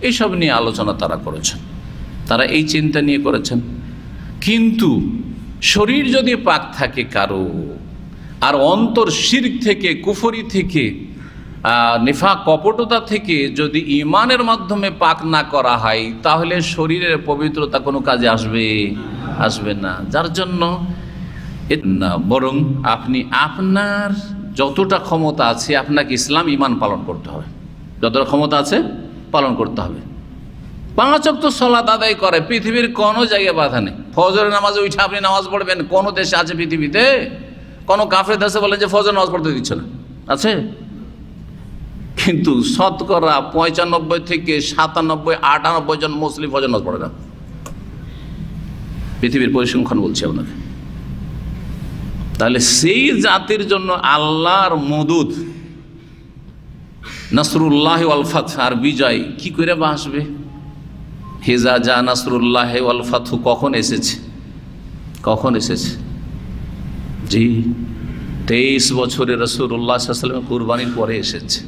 এইসব নিয়ে আলোচনা তারা করেছেন, তারা এই চিন্তা নিয়ে করেছেন। কিন্তু শরীর যদি পাক থাকে কারো, আর অন্তর শিরক থেকে, কুফরি থেকে, নিফাক, কপটতা থেকে যদি ঈমানের মাধ্যমে পাক না করা হয়, তাহলে শরীরের পবিত্রতা কোনো কাজে আসবে না। যার জন্য না, বরং আপনি আপনার যতটা ক্ষমতা আছে আপনাকে ইসলাম ঈমান পালন করতে হবে, যতটা ক্ষমতা আছে পালন করতে হবে। 5 ওয়াক্ত সালাত আদায় করে পৃথিবীর কোনো জায়গায় বাধা নেই। ফজরের নামাজে উঠে আপনি নামাজ পড়বেন, কোনো দেশে আছে পৃথিবীতে? কোনো কাফের দেশে বলেন যে ফজর নামাজ পড়তে দিচ্ছে না, আছে? কিন্তু শতকরা 95 থেকে 97, 98 জন মুসলিম ফজর নামাজ পড়ে না, পৃথিবীর পরিসংখ্যান বলছে আপনাকে। তাহলে সেই জাতির জন্য আল্লাহর মদুদ, নাসরুল্লাহ ওয়াল ফাতহ, আর বিজয় কি করে আসবে? হিজা জা নাসরুল্লাহ ওয়াল ফাতহ কখন এসেছে? কখন এসেছে? জি, 23 বছরে রাসূলুল্লাহ সাল্লাল্লাহু আলাইহি ওয়াসাল্লাম কুরবানির পরে এসেছে।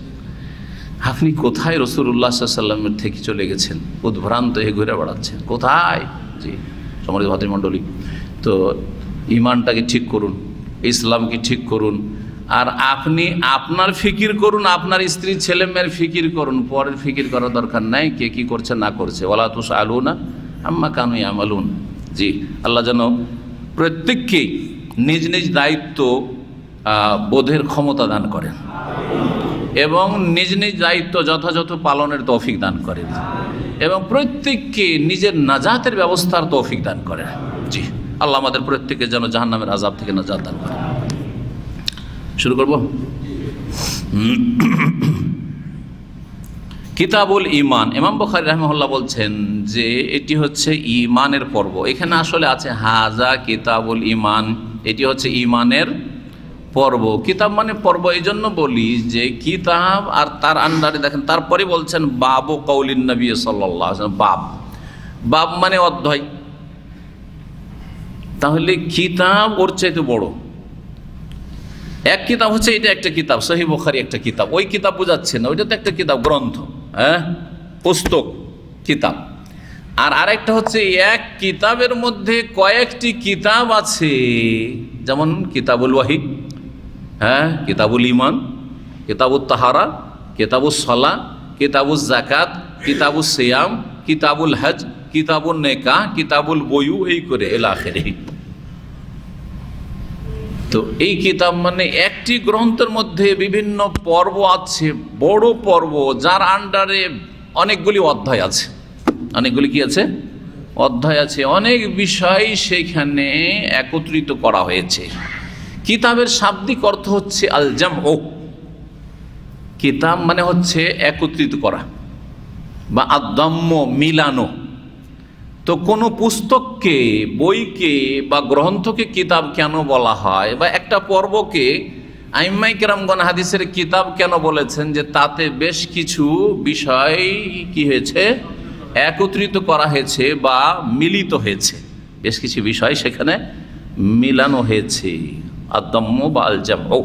আপনি কোথায় রাসূলুল্লাহ সাল্লাল্লাহু আলাইহি ওয়াসাল্লামের থেকে চলে গেছেন? উদ্ভ্রান্ত হয়ে ঘুরে বেড়াচ্ছেন কোথায়? জি সম্মানিত ভাতৃমণ্ডলী, তো ঈমানটাকে ঠিক করুন, ইসলামকে ঠিক করুন, আর আপনি আপনার ফিকির করুন, আপনার স্ত্রী ছেলে মেয়ের ফিকির করুন, পরের ফিকির করার দরকার নাই কে কি করছে না করছে। ওয়ালা তুসআলুনা আম্মা কানু ইয়ামালুন। জি, আল্লাহ যেন প্রত্যেককে নিজ নিজ দায়িত্ব বোধের ক্ষমতা দান করেন এবং নিজ নিজ দায়িত্ব যথাযথ পালনের তৌফিক দান করেন এবং প্রত্যেককে নিজের নাজাতের ব্যবস্থার তৌফিক দান করেন। জি, আল্লাহ আমাদের প্রত্যেককে যেন জাহান্নামের আযাব থেকে নাজাত দান করেন। শুরু করব। কিতাবুল ঈমান। ইমাম বুখারী রাহিমাহুল্লাহ বলছেন যে এটি হচ্ছে ঈমানের পর্ব। এখানে আসলে আছে হাজা কিতাবুল ঈমান, এটি হচ্ছে ঈমানের পর্ব। কিতাব মানে পর্ব এই জন্য বলি যে কিতাব আর তার আন্ডারে দেখেন, তারপরে বলছেন বাবু কৌলিন নবী সাল্লাল্লাহু আলাইহি ওয়াসাল্লাম। বাব, বাব মানে অধ্যায়। তাহলে কিতাব ওর চাইতে বড়। এক কিতাব হচ্ছে এটা একটা কিতাব, সহিহ বুখারী একটা কিতাব, ওই কিতাব বোঝাচ্ছে না, ওইটা তো একটা কিতাব, গ্রন্থ, হ্যাঁ, পুস্তক, কিতাব। আর আরেকটা হচ্ছে এক কিতাবের মধ্যে কয়েকটি কিতাব আছে, যেমন কিতাবুল ওয়াহি, হ্যাঁ, কিতাবুল ঈমান, কিতাবুত তাহারা, কিতাবুস সালাহ, কিতাবুজ যাকাত, কিতাবুস সিয়াম, কিতাবুল হজ, কিতাবুল নিকাহ, কিতাবুল বুয়ু, এই করে ইলা আখিরিহি। তো এই কিতাব মানে একটি গ্রন্থের মধ্যে বিভিন্ন পর্ব আছে, বড় পর্ব, যার আন্ডারে অনেকগুলি অধ্যায় আছে। অনেকগুলি কি আছে? অধ্যায় আছে, অনেক বিষয় সেখানে একত্রিত করা হয়েছে। কিতাবের শাব্দিক অর্থ হচ্ছে আল জামউ। কিতাব মানে হচ্ছে একত্রিত করা বা আদ-দাম্ম, মিলানো। তো কোনো পুস্তককে, বইকে বা গ্রন্থকে কিতাব কেন বলা হয়, বা একটা পর্বকে আইম্মায়ে কেরামগণ হাদিসের কিতাব কেন বলেছেন, যে তাতে বেশ কিছু বিষয় কি হয়েছে, একত্রিত করা হয়েছে বা মিলিত হয়েছে, বেশ কিছু বিষয় সেখানে মিলানো হয়েছে, আদ-দাম্ম বা আল জামউ।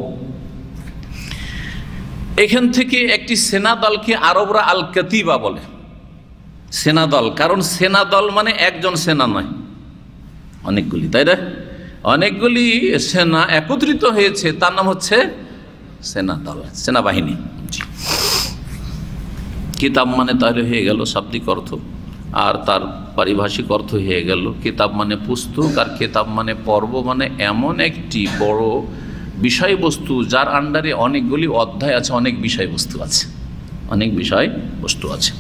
এখান থেকে একটি সেনাদলকে আরবরা আল কাতিবা বলে, সেনাদল। কারণ সেনাদল মানে একজন সেনা নয়, অনেকগুলি, তাই না? অনেকগুলি সেনা একত্রিত হয়েছে, তার নাম হচ্ছে সেনাদল, সেনাবাহিনী। কিতাব মানে তাহলে হয়ে গেল শাব্দিক অর্থ, আর তার পারিভাষিক অর্থ হয়ে গেল কিতাব মানে পুস্তক, আর কিতাব মানে পর্ব, মানে এমন একটি বড় বিষয়বস্তু যার আন্ডারে অনেকগুলি অধ্যায় আছে, অনেক বিষয়বস্তু আছে, অনেক বিষয়বস্তু আছে,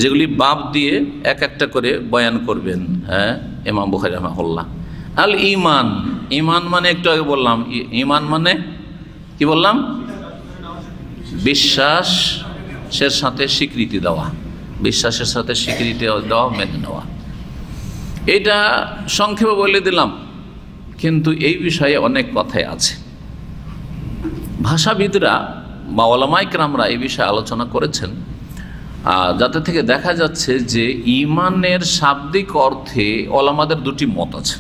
যেগুলি বাব দিয়ে এক একটা করে বয়ান করবেন, হ্যাঁ, ইমাম বুখারী রাহিমাহুল্লাহ। আল ঈমান, ঈমান মানে একটু আগে বললাম, ঈমান মানে কি বললাম? বিশ্বাসের সাথে স্বীকৃতি দেওয়া, বিশ্বাসের সাথে স্বীকৃতি দেওয়া, মেনে নেওয়া। এটা সংক্ষেপে বলে দিলাম, কিন্তু এই বিষয়ে অনেক কথাই আছে। ভাষাবিদরা বা উলামায়ে কেরামরা এই বিষয়ে আলোচনা করেছেন, যাতে থেকে দেখা যাচ্ছে যে ঈমানের শাব্দিক অর্থে উলামাদের দুটি মত আছে।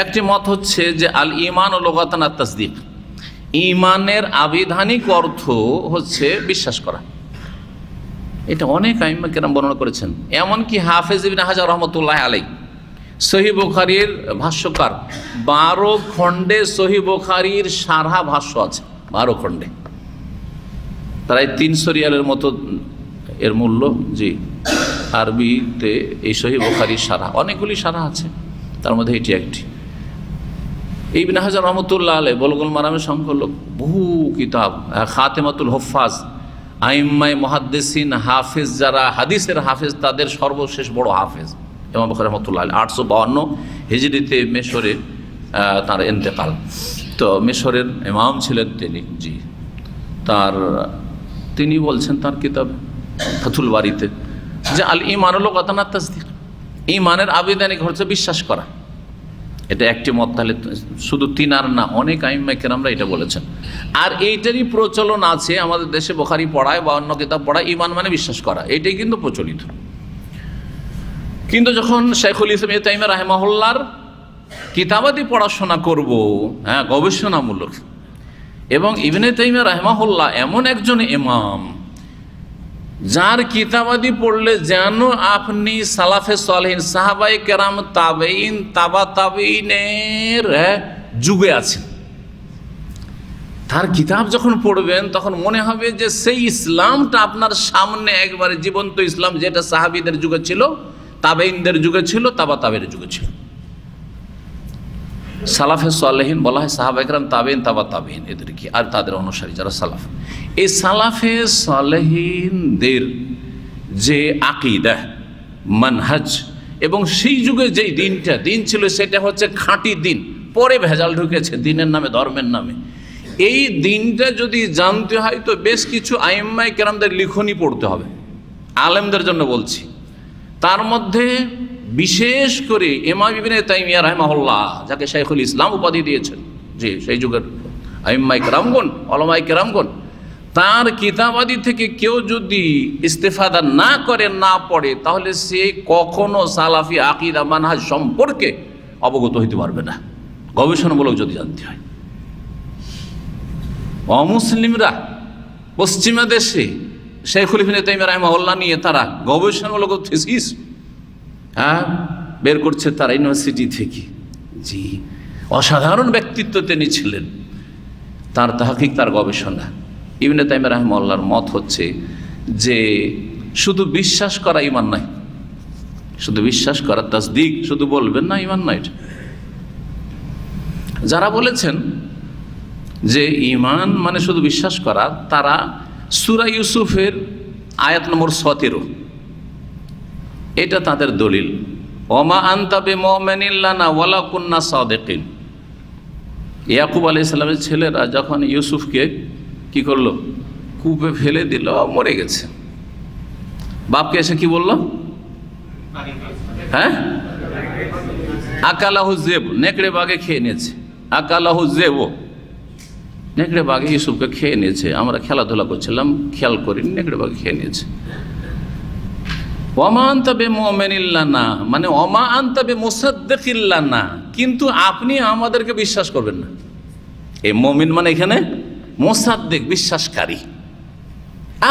একটি মত হচ্ছে যে আল ঈমান ও লুগাতান আত-তাসদীক, ঈমানের আবিধানিক অর্থ হচ্ছে বিশ্বাস করা। এটা অনেক আইম্মা কেরাম বর্ণনা করেছেন, এমনকি হাফেজ ইবনে হাজার রহমতুল্লাহ আলাইহি, সহিহ বুখারীর ভাষ্যকার, 12 খণ্ডে সহিহ বুখারীর সারহা ভাষ্য আছে, 12 খণ্ডে, প্রায় 300 রিয়ালের মতো এর মূল্য। জি, আরবিতে এই সহিহ বুখারীর সারহা, অনেকগুলি সারহা আছে, তার মধ্যে এটি একটি। ইবনে হাজার রহমতুল্লাহ আলাইহি বুলুগুল মারামের সংকলক, বহু কিতাব, খাতেমাতুল হুফাজ, আইম্মায়ে মুহাদ্দিসিন, হাফেজ, যারা হাদিসের হাফেজ, তাদের সর্বশেষ বড় হাফেজ ইমাম বুখারী রহমতুল্লাহ আলাইহি। 852 হিজরিতে মিশরে তার ইন্তেকাল। তো মিশরের ইমাম ছিলেন তিনি। জি, তিনি বলছেন তার কিতাব ফাথুল বারীতে যে আল ঈমান লুগাতান আত-তাসদীক, ঈমানের আবিধানিক হচ্ছে বিশ্বাস করা। এটা একটি মত, তাহলে শুধু তিনার না, অনেক আইম্মায়ে কেরামরা এটা বলেছেন। আর এইটারই প্রচলন আছে আমাদের দেশে, বুখারী পড়ায় বা অন্য কিতাব পড়ায়, ঈমান মানে বিশ্বাস করা, এটাই কিন্তু প্রচলিত। কিন্তু যখন শাইখুল ইসলাম ইবনে তাইমিয়া রাহিমাহুল্লাহর কিতাবাদি পড়াশোনা করব, হ্যাঁ, গবেষণামূলক, এবং ইবনে তাইমিয়া রাহিমাহুল্লাহ এমন একজন ইমাম যার কিতাবাদি পড়লে যেন আপনি সালাফে সালেহিন, সাহাবায়ে কেরাম, তাবেঈন, তাবা তাবেঈনের যুগে আছেন। তার কিতাব যখন পড়বেন তখন মনে হবে যে সেই ইসলামটা আপনার সামনে একবারে জীবন্ত ইসলাম, যেটা সাহাবীদের যুগে ছিল, তাবেইনদের যুগে ছিল, তাবা তাবের যুগে ছিল। সালাফে সালেহিন বলা হয় সাহাবা একরাম, তাবেইন, তাবা তাবেইন এদেরকে, আর তাদের অনুসারী যারা সালাফ। এই সালাফে সালেহিনদের যে আকীদা, মানহাজ এবং সেই যুগে যেই দিন ছিল সেটা হচ্ছে খাঁটি দিন। পরে ভেজাল ঢুকেছে দিনের নামে, ধর্মের নামে। এই দিনটা যদি জানতে হয় তো বেশ কিছু আইম্মায়ে কেরামদের লিখনি পড়তে হবে, আলেমদের জন্য বলছি। তার মধ্যে বিশেষ করে ইমাম ইবনে তাইমিয়া রাহিমাহুল্লাহ, যাকে শাইখুল ইসলাম উপাধি দিয়েছেন, যে সেই যুগের আইম্মায়ে কেরামগণ, উলামায়ে কেরামগণ, তার কিতাবাদি থেকে কেউ যদি ইস্তেফাদা না করে, না পড়ে, তাহলে সে কখনো সালাফি আকীদা মানহাজ সম্পর্কে অবগত হইতে পারবে না, গবেষণামূলক যদি জানতে হয়। অমুসলিমরা পশ্চিমা দেশে শাইখুল ইবনে তাইমিয়া রাহিমাহুল্লাহ নিয়ে তারা গবেষণামূলক থিসিস বের করছে তারা ইউনিভার্সিটি থেকে। জি, অসাধারণ ব্যক্তিত্ব তিনি ছিলেন, তার তাহকিক, তার গবেষণা। ইবনে তাইমিয়া রাহিমাহুল্লাহর মত হচ্ছে যে শুধু বিশ্বাস করা ঈমান নাই, শুধু বিশ্বাস করা, তাসদিক শুধু বলবেন না, ঈমান নাই। যারা বলেছেন যে ঈমান মানে শুধু বিশ্বাস করা, তারা সূরা ইউসুফের আয়াত নম্বর 17, এটা তাদের দলিল। ওমা আনতা বিমুমিনিন লানা ওয়ালা কুন্না সাদিকিন। ইয়াকুব আলাইহিস সালামের ছেলেরা যখন ইউসুফকে কি করলো, কূপে ফেলে দিল, মরে গেছে। বাপকে এসে কি বলল? হ্যাঁ, আকালাহু যেব, নেকড়ে বাঘে খেয়ে নিয়েছে। আকালাহু যেব, নেকড়ে বাঘে ইউসুফকে খেয়ে নিয়েছে। আমরা খেলাধুলা করছিলাম, খেয়াল করিনি, নেকড়ে বাঘে খেয়ে নিয়েছে। ওমা আনতা বিমুমিনিন লানা মানে ওমা আনতা বিমুসাদ্দিকিন লানা, কিন্তু আপনি আমাদেরকে বিশ্বাস করবেন না। এই মুমিন মানে এখানে মুসাদ্দিক, বিশ্বাসকারী।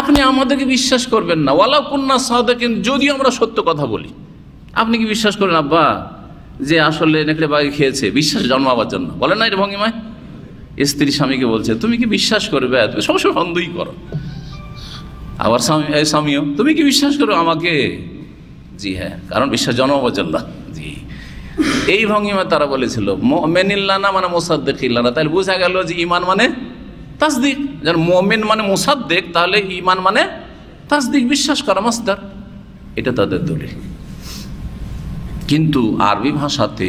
আপনি আমাদেরকে বিশ্বাস করবেন না। ওয়ালা কুন্না সাদিকিন, যদিও আমরা সত্য কথা বলি, আপনি কি বিশ্বাস করেন আব্বা যে আসলে নেকড়ে বাঘে খেয়েছে? বিশ্বাস জন্মাবার জন্য বলেন না এটা ভঙ্গিমায়। স্ত্রী স্বামীকে বলছে তুমি কি বিশ্বাস করবে? তুমি সবসময় সন্দেহই করো। আবার স্বামীও তুমি কি বিশ্বাস করো আমাকে? জি হ্যাঁ, কারণ বিশ্বাস জন্মাবার জন্য। জি, এই ভঙ্গিমায় তারা বলেছিল মুমিনিন লানা মানে মুসাদ্দিকিন লানা। তাহলে বোঝা গেল যে ঈমান মানে তাসদিক। যেন মুমিন মানে মুসাদ্দিক, তাহলে ঈমান মানে তাসদিক, বিশ্বাস করা, মাসদার। এটা তাদের দলিল। কিন্তু আরবি ভাষাতে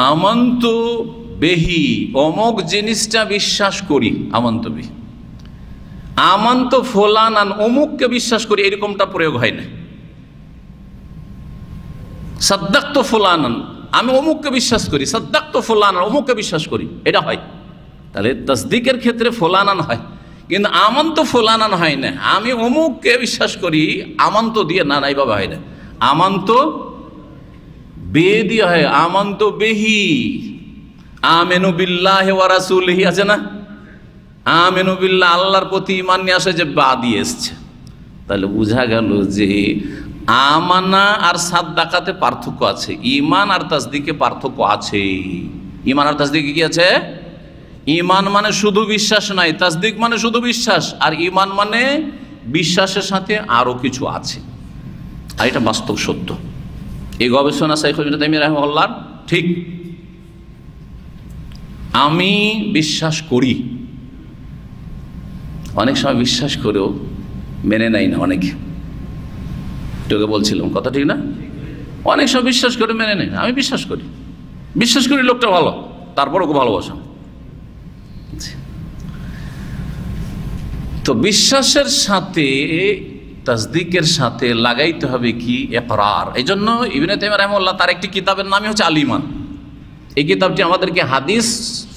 আমান্ত বেহি, অমুক জিনিসটা বিশ্বাস করি, আমান্ত বেহি, আমান্ত ফলানান, অমুককে বিশ্বাস করি, এরকমটা প্রয়োগ হয় না। সাদ্দাক্তু ফুলানান, আমি অমুককে বিশ্বাস করি, সাদ্দাক্তু ফুলানান, অমুককে বিশ্বাস করি, এটা হয়। তাহলে তাসদিকের ক্ষেত্রে ফুলানান হয়, কিন্তু আমান্ত ফুলানান হয় না। আমি অমুককে বিশ্বাস করি আমান্ত দিয়ে, না, এইভাবে হয় না। আমান্ত বে দিয়ে হয়, আমান্ত বেহি। আমেনু বিল্লাহি ওয়া রাসূলিহি আছে না, আমেনু বিল্লাহ, আল্লাহর প্রতি ঈমান নিয়ে আসে, যে বা দিয়ে এসছে। তাহলে বোঝা গেল যে আমানা আর সাদ্দাকাতে পার্থক্য আছে, ঈমান আর তাসদিকে পার্থক্য আছে। ঈমান আর তাসদিকে কি আছে? ঈমান মানে শুধু বিশ্বাস নাই, তাসদিক মানে শুধু বিশ্বাস, আর ঈমান মানে বিশ্বাসের সাথে আরো কিছু আছে। আর এটা বাস্তব সত্য। এই গবেষণা শাইখুল ইসলাম তাইমিয়া রাহিমাহুল্লাহ ঠিক। আমি বিশ্বাস করি, অনেক সময় বিশ্বাস করেও মেনে নেয় না অনেকে। তোকে বলছিলাম কথা ঠিক না? অনেক সময় বিশ্বাস করে মেনে নেয় না। আমি বিশ্বাস করি লোকটা ভালো, তারপরও ওকে ভালোবাসা। তো বিশ্বাসের সাথে তাসদিকের সাথে লাগাইতে হবে কি? ইকরার। এই জন্য ইবনে তাইমিয়া রাহিমাহুল্লাহ তার একটি কিতাবের নামই হচ্ছে আল ঈমান। এই কিতাবটি আমাদেরকে হাদিস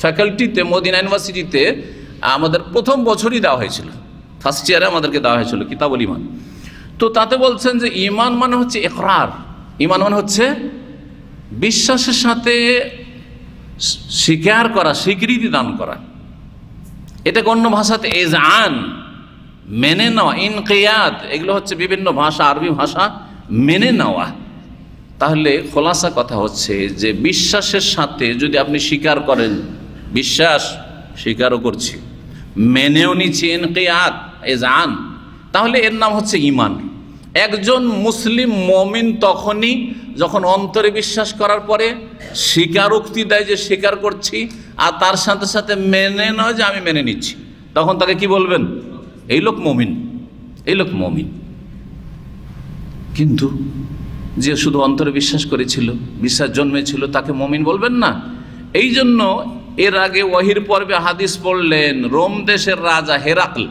ফ্যাকাল্টিতে মদিনা ইউনিভার্সিটিতে আমাদের প্রথম বছরই দেওয়া হয়েছিল, ফার্স্ট ইয়ারে আমাদেরকে দেওয়া হয়েছিল কিতাবুল ঈমান। তো তাতে বলছেন যে ঈমান মানে হচ্ছে ইকরার, ঈমান মানে হচ্ছে বিশ্বাসের সাথে স্বীকার করা, স্বীকৃতি দান করা। এটাকে অন্য ভাষাতে এজআন, মেনে নেওয়া, ইনকিয়াদ, এগুলো হচ্ছে বিভিন্ন ভাষা, আরবি ভাষা মেনে নেওয়া। তাহলে খোলাসা কথা হচ্ছে যে বিশ্বাসের সাথে যদি আপনি স্বীকার করেন, বিশ্বাস স্বীকারও করছি, মেনেও নিচ্ছি, ইনকিয়াদ, এজআন, তাহলে এর নাম হচ্ছে ঈমান। একজন মুসলিম মুমিন তখনই যখন অন্তরে বিশ্বাস করার পরে স্বীকারোক্তি দেয় যে স্বীকার করছি, আর তার সাথে সাথে মেনে নয় যে আমি মেনে নিচ্ছি, তখন তাকে কি বলবেন? এই লোক মুমিন, এই লোক মুমিন। কিন্তু যে শুধু অন্তরে বিশ্বাস করেছিল, বিশ্বাস জন্মেছিল, তাকে মুমিন বলবেন না। এই জন্য এর আগে ওয়াহির পর্বে হাদিস পড়লেন, রোম দেশের রাজা হেরাকল,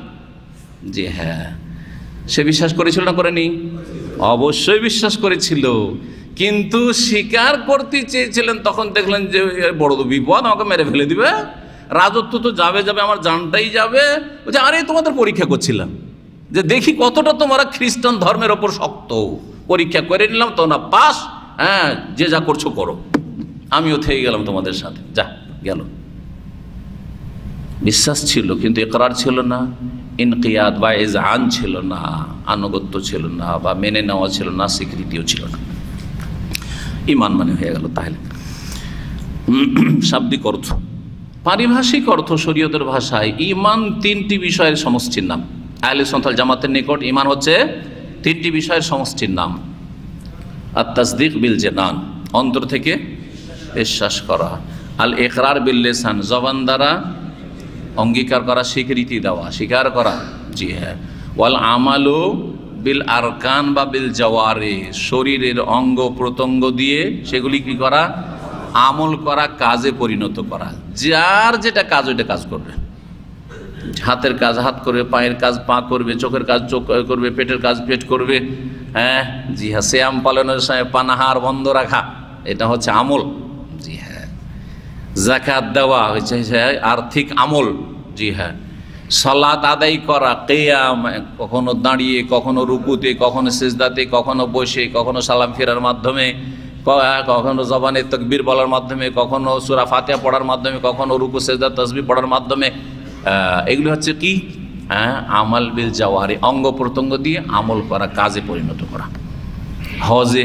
জি হ্যাঁ, সে বিশ্বাস করেছিল না করেনি? অবশ্যই বিশ্বাস করেছিল, কিন্তু স্বীকার করতে চেয়েছিলেন। তখন দেখলেন যে বড় বিপদ, আমাকে মেরে ফেলে দিবে, রাজত্ব তো যাবে যাবে, আমার জানটাই যাবে। বলছে আরে তোমাদের পরীক্ষা করছিলাম যে দেখি কতটা তোমরা খ্রিস্টান ধর্মের ওপর শক্ত, পরীক্ষা করে নিলাম, তোমরা পাস, হ্যাঁ যে যা করছো করো, আমিও থেকে গেলাম তোমাদের সাথে, যা গেল। বিশ্বাস ছিল কিন্তু ইকরার ছিল না, ইনকিয়াদ বা ইজআন ছিল না, আনুগত্য ছিল না, বা মেনে নেওয়া ছিল না, স্বীকৃতিও ছিল না। ঈমান মানে হয়ে গেল। তাহলে শাব্দিক অর্থ, পারিভাষিক অর্থ শরীয়তের ভাষায় ঈমান তিনটি বিষয়ের সমষ্টির নাম। আহলে সুন্নাত ওয়াল জামাতের নিকট ঈমান হচ্ছে তিনটি বিষয়ের সমষ্টির নাম। আত-তাসদীক বিল জানান, অন্তর থেকে বিশ্বাস করা, আল ইকরার বিল লিসান, জবান দ্বারা অঙ্গীকার করা, স্বীকৃতি দেওয়া, স্বীকার করা, জি হ্যাঁ, ওয়াল আমালু বিল আরকান বা বিল জাওয়ারি, শরীরের অঙ্গ প্রত্যঙ্গ দিয়ে সেগুলি কি করা? আমল করা, কাজে পরিণত করা। যার যেটা কাজ ওইটা কাজ করবে। হাতের কাজ হাত করবে, পায়ের কাজ পা করবে, চোখের কাজ চোখ করবে, পেটের কাজ পেট করবে, হ্যাঁ জি হ্যাঁ, সিয়াম পালনের সময় পানাহার বন্ধ রাখা, এটা হচ্ছে আমল, জি হ্যাঁ। যাকাত দেওয়া হচ্ছে আর্থিক আমল, জি হ্যাঁ। সালাত আদায় করা, কিয়াম, কখনো দাঁড়িয়ে, কখনো রুকুতে, কখনো সিজদাতে, কখনো বসে, কখনো সালাম ফেরার মাধ্যমে, কখনো জবানে তাকবীর বলার মাধ্যমে, কখনো সূরা ফাতিহা পড়ার মাধ্যমে, কখনো রুকু সিজদা তাসবিহ পড়ার মাধ্যমে। এগুলো হচ্ছে কি? হ্যাঁ, আমাল বিল জাওয়ারি, অঙ্গ প্রত্যঙ্গ দিয়ে আমল করা, কাজে পরিণত করা। হজে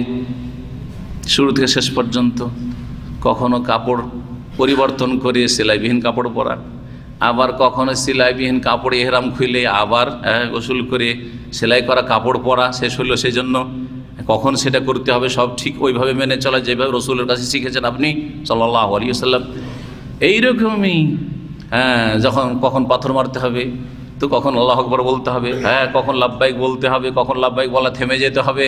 শুরু থেকে শেষ পর্যন্ত কখনো কাপড় পরিবর্তন করে সেলাইবিহীন কাপড় পরা, আবার কখনো সেলাইবিহীন কাপড় ইহরাম খুলে আবার গোসল করে সেলাই করা কাপড় পরা শেষ হলো, সেই জন্য কখন সেটা করতে হবে সব ঠিক ওইভাবে মেনে চলা, যেভাবে রসুলের কাছে শিখেছেন আপনি সাল্লাল্লাহু আলাইহি ওয়াসাল্লাম। এইরকমই হ্যাঁ, যখন কখন পাথর মারতে হবে তো কখন আল্লাহু আকবার বলতে হবে, হ্যাঁ কখন লাব্বাইক বলতে হবে, কখন লাব্বাইক বলা থেমে যেতে হবে,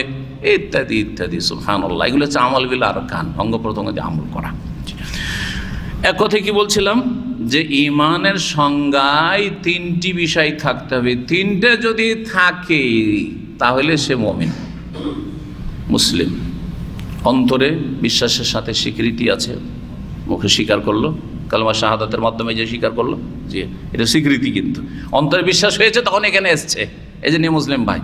ইত্যাদি ইত্যাদি। সুবহানাল্লাহ, এগুলো হচ্ছে আমাল বিল আরকান, অঙ্গ প্রত্যঙ্গ দিয়ে আমল করা। এক কথায় কি বলছিলাম যে ঈমানের সংজ্ঞায় তিনটি বিষয় থাকতে হবে। তিনটে যদি থাকে তাহলে সে মুমিন, মুসলিম। অন্তরে বিশ্বাসের সাথে স্বীকৃতি আছে, মুখে স্বীকার করলো, কালেমা শাহাদাতের মাধ্যমে যে স্বীকার করলো, জি এটা স্বীকৃতি। কিন্তু অন্তরে বিশ্বাস হয়েছে তখন এখানে এসছে, এই যে মুসলিম ভাই।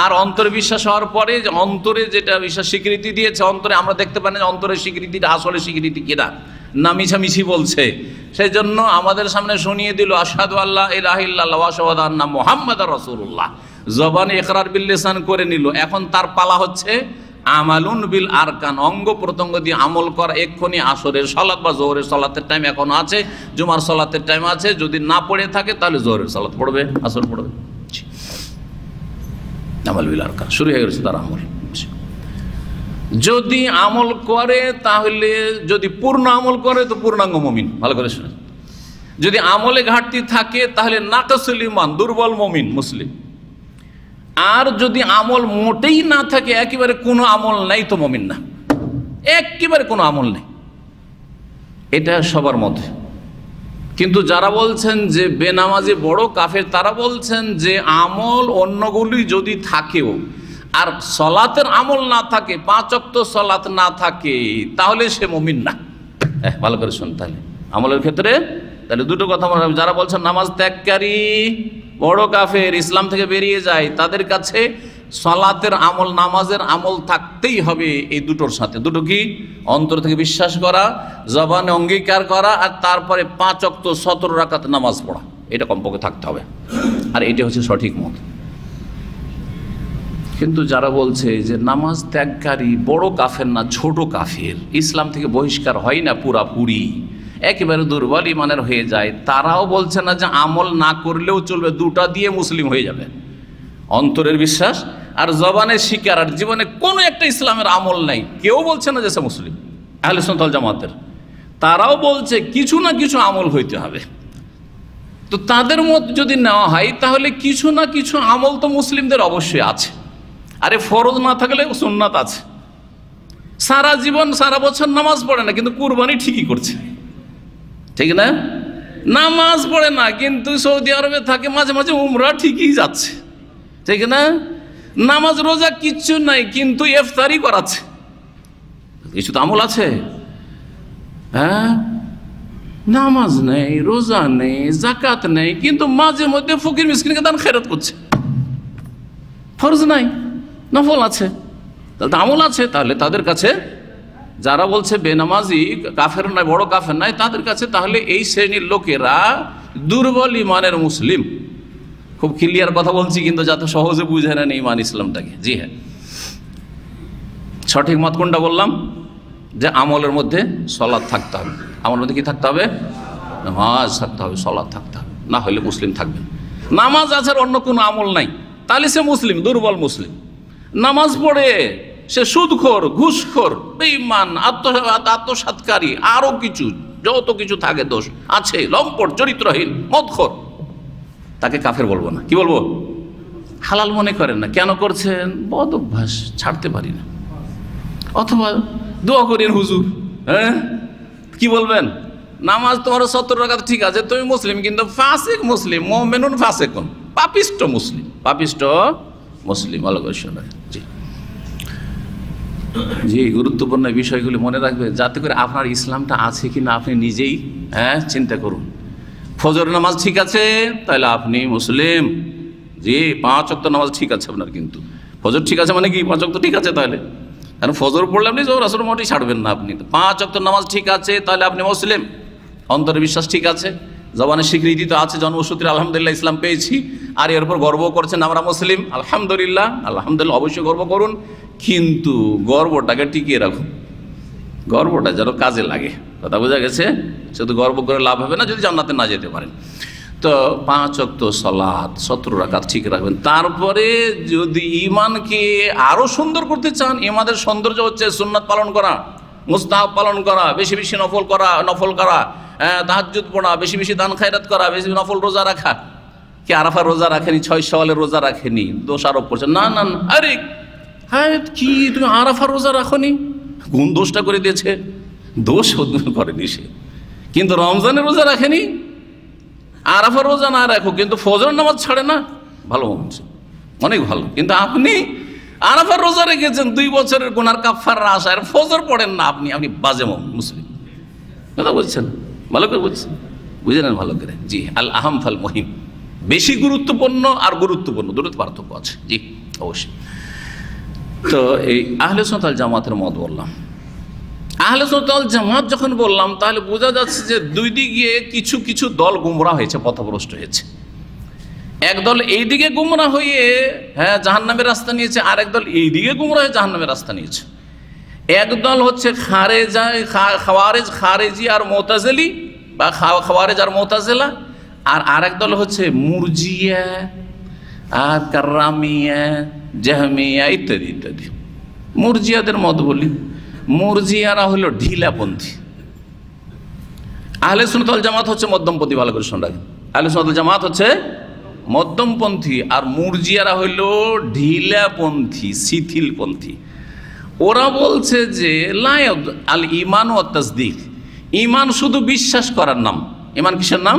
আর অন্তরে বিশ্বাস হওয়ার পরে যে অন্তরে যেটা বিশ্বাস স্বীকৃতি দিয়েছে, অন্তরে আমরা দেখতে পাই না যে অন্তরের স্বীকৃতিটা আসলে স্বীকৃতি কিনা, না মিছামিছি বলছে। সেই জন্য আমাদের সামনে শুনিয়ে দিল আশহাদু আল্লা ইলাহা ইল্লাল্লাহ ওয়া আশহাদু আন্না মুহাম্মাদার রাসূলুল্লাহ, জবানে ইকরার বিল লিসান করে নিল। এখন তার পালা হচ্ছে আমালুন বিল আরকান, অঙ্গ প্রত্যঙ্গ দিয়ে আমল করা। এক্ষুনি আসরের সালাত বা জোহরের সালাতের টাইম এখন আছে, জুমার সালাতের টাইম আছে, যদি না পড়ে থাকে তাহলে জোহরের সালাত পড়বে, আসর পড়বে। আমাল বিল আরকান শুরু হয়ে গেছে তার আমল। যদি আমল করে তাহলে, যদি পূর্ণ আমল করে তো পূর্ণাঙ্গ মুমিন। ভালো করে শুনে, যদি আমলে ঘাটতি থাকে তাহলে নাকাসুল ঈমান, দুর্বল মুমিন, মুসলিম। আর যদি আমল মোটেই না থাকে, একেবারে কোনো আমল নাই, তো মুমিন না, একেবারে কোনো আমল নেই, এটা সবার মধ্যে। কিন্তু যারা বলছেন যে বেনামাজি বড় কাফের, তারা বলছেন যে আমল অন্যগুলি যদি থাকেও আর সলাতের আমল না থাকে, 5 ওয়াক্ত সলাত না থাকে, তাহলে সে মুমিন না। ভালো করে শুন, তাহলে আমলের ক্ষেত্রে তাহলে দুটো কথা মনে রাখবেন। যারা বলছেন নামাজ ত্যাগকারী বড় কাফের, ইসলাম থেকে বেরিয়ে যায়, তাদের কাছে সলাতের আমল, নামাজের আমল থাকতেই হবে এই দুটোর সাথে। দুটো কি? অন্তর থেকে বিশ্বাস করা, জবানে অঙ্গীকার করা, আর তারপরে 5 ওয়াক্ত 17 রাকাত নামাজ পড়া, এটা কমপক্ষে থাকতে হবে। আর এটা হচ্ছে সঠিক মত। কিন্তু যারা বলছে যে নামাজ ত্যাগকারী বড় কাফের না, ছোট কাফের, ইসলাম থেকে বহিষ্কার হয় না পুরাপুরি, একেবারে দুর্বল ইমানের হয়ে যায়, তারাও বলছে না যে আমল না করলেও চলবে, দুটা দিয়ে মুসলিম হয়ে যাবে, অন্তরের বিশ্বাস আর জবানে স্বীকার আর জীবনে কোনো একটা ইসলামের আমল নাই, কেউ বলছে না যে সে মুসলিম। আহলে সুন্নাত ওয়াল জামাতের তারাও বলছে কিছু না কিছু আমল হইতে হবে। তো তাদের মত যদি নেওয়া হয় তাহলে কিছু না কিছু আমল তো মুসলিমদের অবশ্যই আছে। আরে ফরজ না থাকলে সুন্নাত আছে। সারা জীবন সারা বছর নামাজ পড়ে না কিন্তু কুরবানি ঠিকই করছে, ঠিক না? নামাজ পড়ে না কিন্তু সৌদি আরবে থাকে, মাঝে মাঝে উমরা ঠিকই যাচ্ছে, ঠিক না? নামাজ রোজা কিচ্ছু নাই কিন্তু ইফতারি করাচ্ছে, কিছু তো আমল আছে। হ্যাঁ, নামাজ নেই, রোজা নেই, যাকাত নেই, কিন্তু মাঝে মধ্যে ফকির মিসকিনকে দান খেরাত করছে। ফরজ নাই, নফল আছে, তাহলে আমল আছে। তাহলে তাদের কাছে যারা বলছে বেনামাজি কাফের নয়, বড় কাফের নয়, তাদের কাছে তাহলে এই শ্রেণীর লোকেরা দুর্বল ইমানের মুসলিম। খুব ক্লিয়ার কথা বলছি কিন্তু যাতে সহজে বুঝে নেন ইমান ইসলামটাকে। জি হ্যাঁ, সঠিক মত কোনটা বললাম? যে আমলের মধ্যে সলাৎ থাকতে হবে। আমলের মধ্যে কি থাকতে হবে? নামাজ থাকতে হবে, সলাৎ থাকতে হবে, না হলে মুসলিম থাকবেন। নামাজ আছে আর অন্য কোনো আমল নাই, তাহলে সে মুসলিম, দুর্বল মুসলিম। নামাজ পড়ে সে সুদখোর, ঘুষখোর, বেঈমান, আত্মসাৎকারী, আরো কিছু যত কিছু থাকে দোষ আছে, লম্পট, চরিত্রহীন, মদখোর, তাকে কাফের বলবো না। কি বলবো? হালাল মনে করেন না। কেন করছেন? বদ অভ্যাস, ছাড়তে পারি না। অথবা দোয়া করেন হুজুর, হ্যাঁ কি বলবেন? নামাজ তোমার 70 রাকাত ঠিক আছে, তুমি মুসলিম কিন্তু ফাসিক মুসলিম, মুমিনুন ফাসিকুন, পাপিষ্ট মুসলিম, পাপিষ্ট মুসলিম। জি জি, গুরুত্বপূর্ণ বিষয়গুলি মনে রাখবে যাতে করে আপনার ইসলামটা আছে কিনা আপনি নিজেই চিন্তা করুন। ফজর নামাজ ঠিক আছে তাহলে আপনি মুসলিম। জি, 5 ওয়াক্ত নামাজ ঠিক আছে আপনার, কিন্তু ফজর ঠিক আছে মানে কি 5 ওয়াক্ত ঠিক আছে তাহলে? কারণ ফজর পড়লে আপনি জোহর আসর মোটেই ছাড়বেন না আপনি। 5 ওয়াক্ত নামাজ ঠিক আছে তাহলে আপনি মুসলিম। অন্তরে বিশ্বাস ঠিক আছে, জবানের স্বীকৃতি তো আছে, জন্মসূত্রে আলহামদুলিল্লাহ ইসলাম পেয়েছি, আর এর উপর গর্ব করছেন আমরা মুসলিম, আলহামদুলিল্লাহ। আলহামদুলিল্লাহ অবশ্যই গর্ব করুন, কিন্তু গর্বটাকে টিকিয়ে রাখুন, গর্বটা যেন কাজে লাগে। কথা বোঝা গেছে? শুধু গর্ব করে লাভ হবে না যদি জান্নাতে না যেতে পারেন। তো 5 ওয়াক্ত সালাত 17 রাকাত ঠিক রাখবেন। তারপরে যদি ঈমানকে আরো সুন্দর করতে চান, ঈমানের সৌন্দর্য হচ্ছে সুন্নাত পালন করা, মুস্তাহাব পালন করা, বেশি বেশি নফল করা, তাহাজ্জুদ পড়া, বেশি বেশি দান খায়রাত করা, বেশি নফল রোজা রাখা। কি আরাফার রোজা রাখেনি, 6 শাওয়ালের রোজা রাখেনি, দোষ আরোপ করছে? না না না, আরে হ্যাঁ কি তুমি আরাফার রোজা রাখনি? কোন দোষটা করে দিয়েছে? দোষ করেনি সে, কিন্তু রমজানের রোজা রাখেনি। আরাফার রোজা না রাখো কিন্তু ফজর নামাজ ছাড়ে না, ভালো হচ্ছে, অনেক ভালো। কিন্তু আপনি আরাফার রোজা রেখেছেন, 2 বছরের গুনার কাফারার আশায়, আর ফজর পড়েন না, আপনি বাজে মুসলিম। কথা বলছেন? ভালো করে বলছেন, বুঝে নেন ভালো করে। জি, আল আহাম ফাল মহিম, বেশি গুরুত্বপূর্ণ আর গুরুত্বপূর্ণ দুটো পার্থক্য আছে। জি অবশ্যই। তো এই আহলে সুন্নাত ওয়াল জামাতের মত বললাম। আহলে সুন্নাত ওয়াল জামাত যখন বললাম তাহলে বোঝা যাচ্ছে যে দুই দিকে কিছু কিছু দল গুমরাহ হয়েছে, পথভ্রষ্ট হয়েছে। একদল এইদিকে গুমরাহ হয়ে জাহান্নামের রাস্তা নিয়েছে, আর একদল এইদিকে গুমরাহ হয়ে জাহান্নামের রাস্তা নিয়েছে। একদল হচ্ছে খারেজি আর মুতাজিলি বা খাওয়ারেজ আর মুতাজিলা, আর আরেক দল হচ্ছে মুরজিয়া আর কাররামিয়া, জাহমিয়া ইত্যাদি ইত্যাদি। মুরজিয়াদের মত বলি, মুরজিয়ারা হলো ঢিলাপন্থী। আহলে সুন্নাত ওয়াল জামাত হচ্ছে মধ্যমপন্থী। ভালো করে শুনে রাখেন, আহলে সুন্নাত ওয়াল জামাত হচ্ছে মধ্যমপন্থী, আর মুরজিয়ারা হইল ঢিলাপন্থী, শিথিলপন্থী। ওরা বলছে যে লায়দ আল ইমান ও তাসদিক, ইমান শুধু বিশ্বাস করার নাম। ইমান কিসের নাম?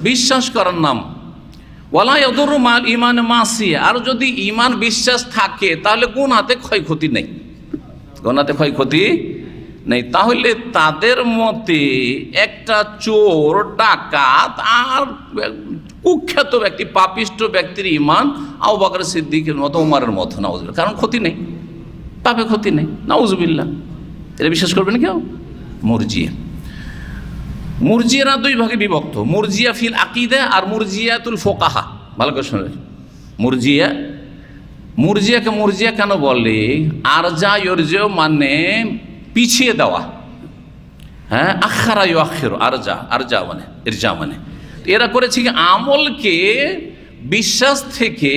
বিশ্বাস করার নাম। ওয়ালা ইয়াদুরু মাল ইমান মাসিয়া, আর যদি ইমান বিশ্বাস থাকে তাহলে গুনাহতে ক্ষয়ক্ষতি নেই, গুনাহতে ক্ষয়ক্ষতি নেই। তাহলে তাদের মতে একটা চোর, ডাকাত আর কুখ্যাত ব্যক্তি, পাপিষ্ট ব্যক্তির ইমান আবু বকর সিদ্দিকের মতো, উমরের মতো, নাউজুবিল্লাহ, কারণ ক্ষতি নেই, পাপে ক্ষতি নেই, নাউজুবিল্লাহ। এটা বিশ্বাস করবেন কেউ? মুরজিয়া। মুরজিয়ারা 2 ভাগে বিভক্ত, মুরজিয়া ফিল আকিদা আর মুরজিয়াতুল ফোকাহা। ভালো করে শুনবেন, মুরজিয়াকে মুরজিয়া কেন বলে? আরজা ইরজা মানে পিছিয়ে দেওয়া, আখারা ইউআখিরু, আরজা মানে ইরজা মানে। এরা করেছে কি আমলকে বিশ্বাস থেকে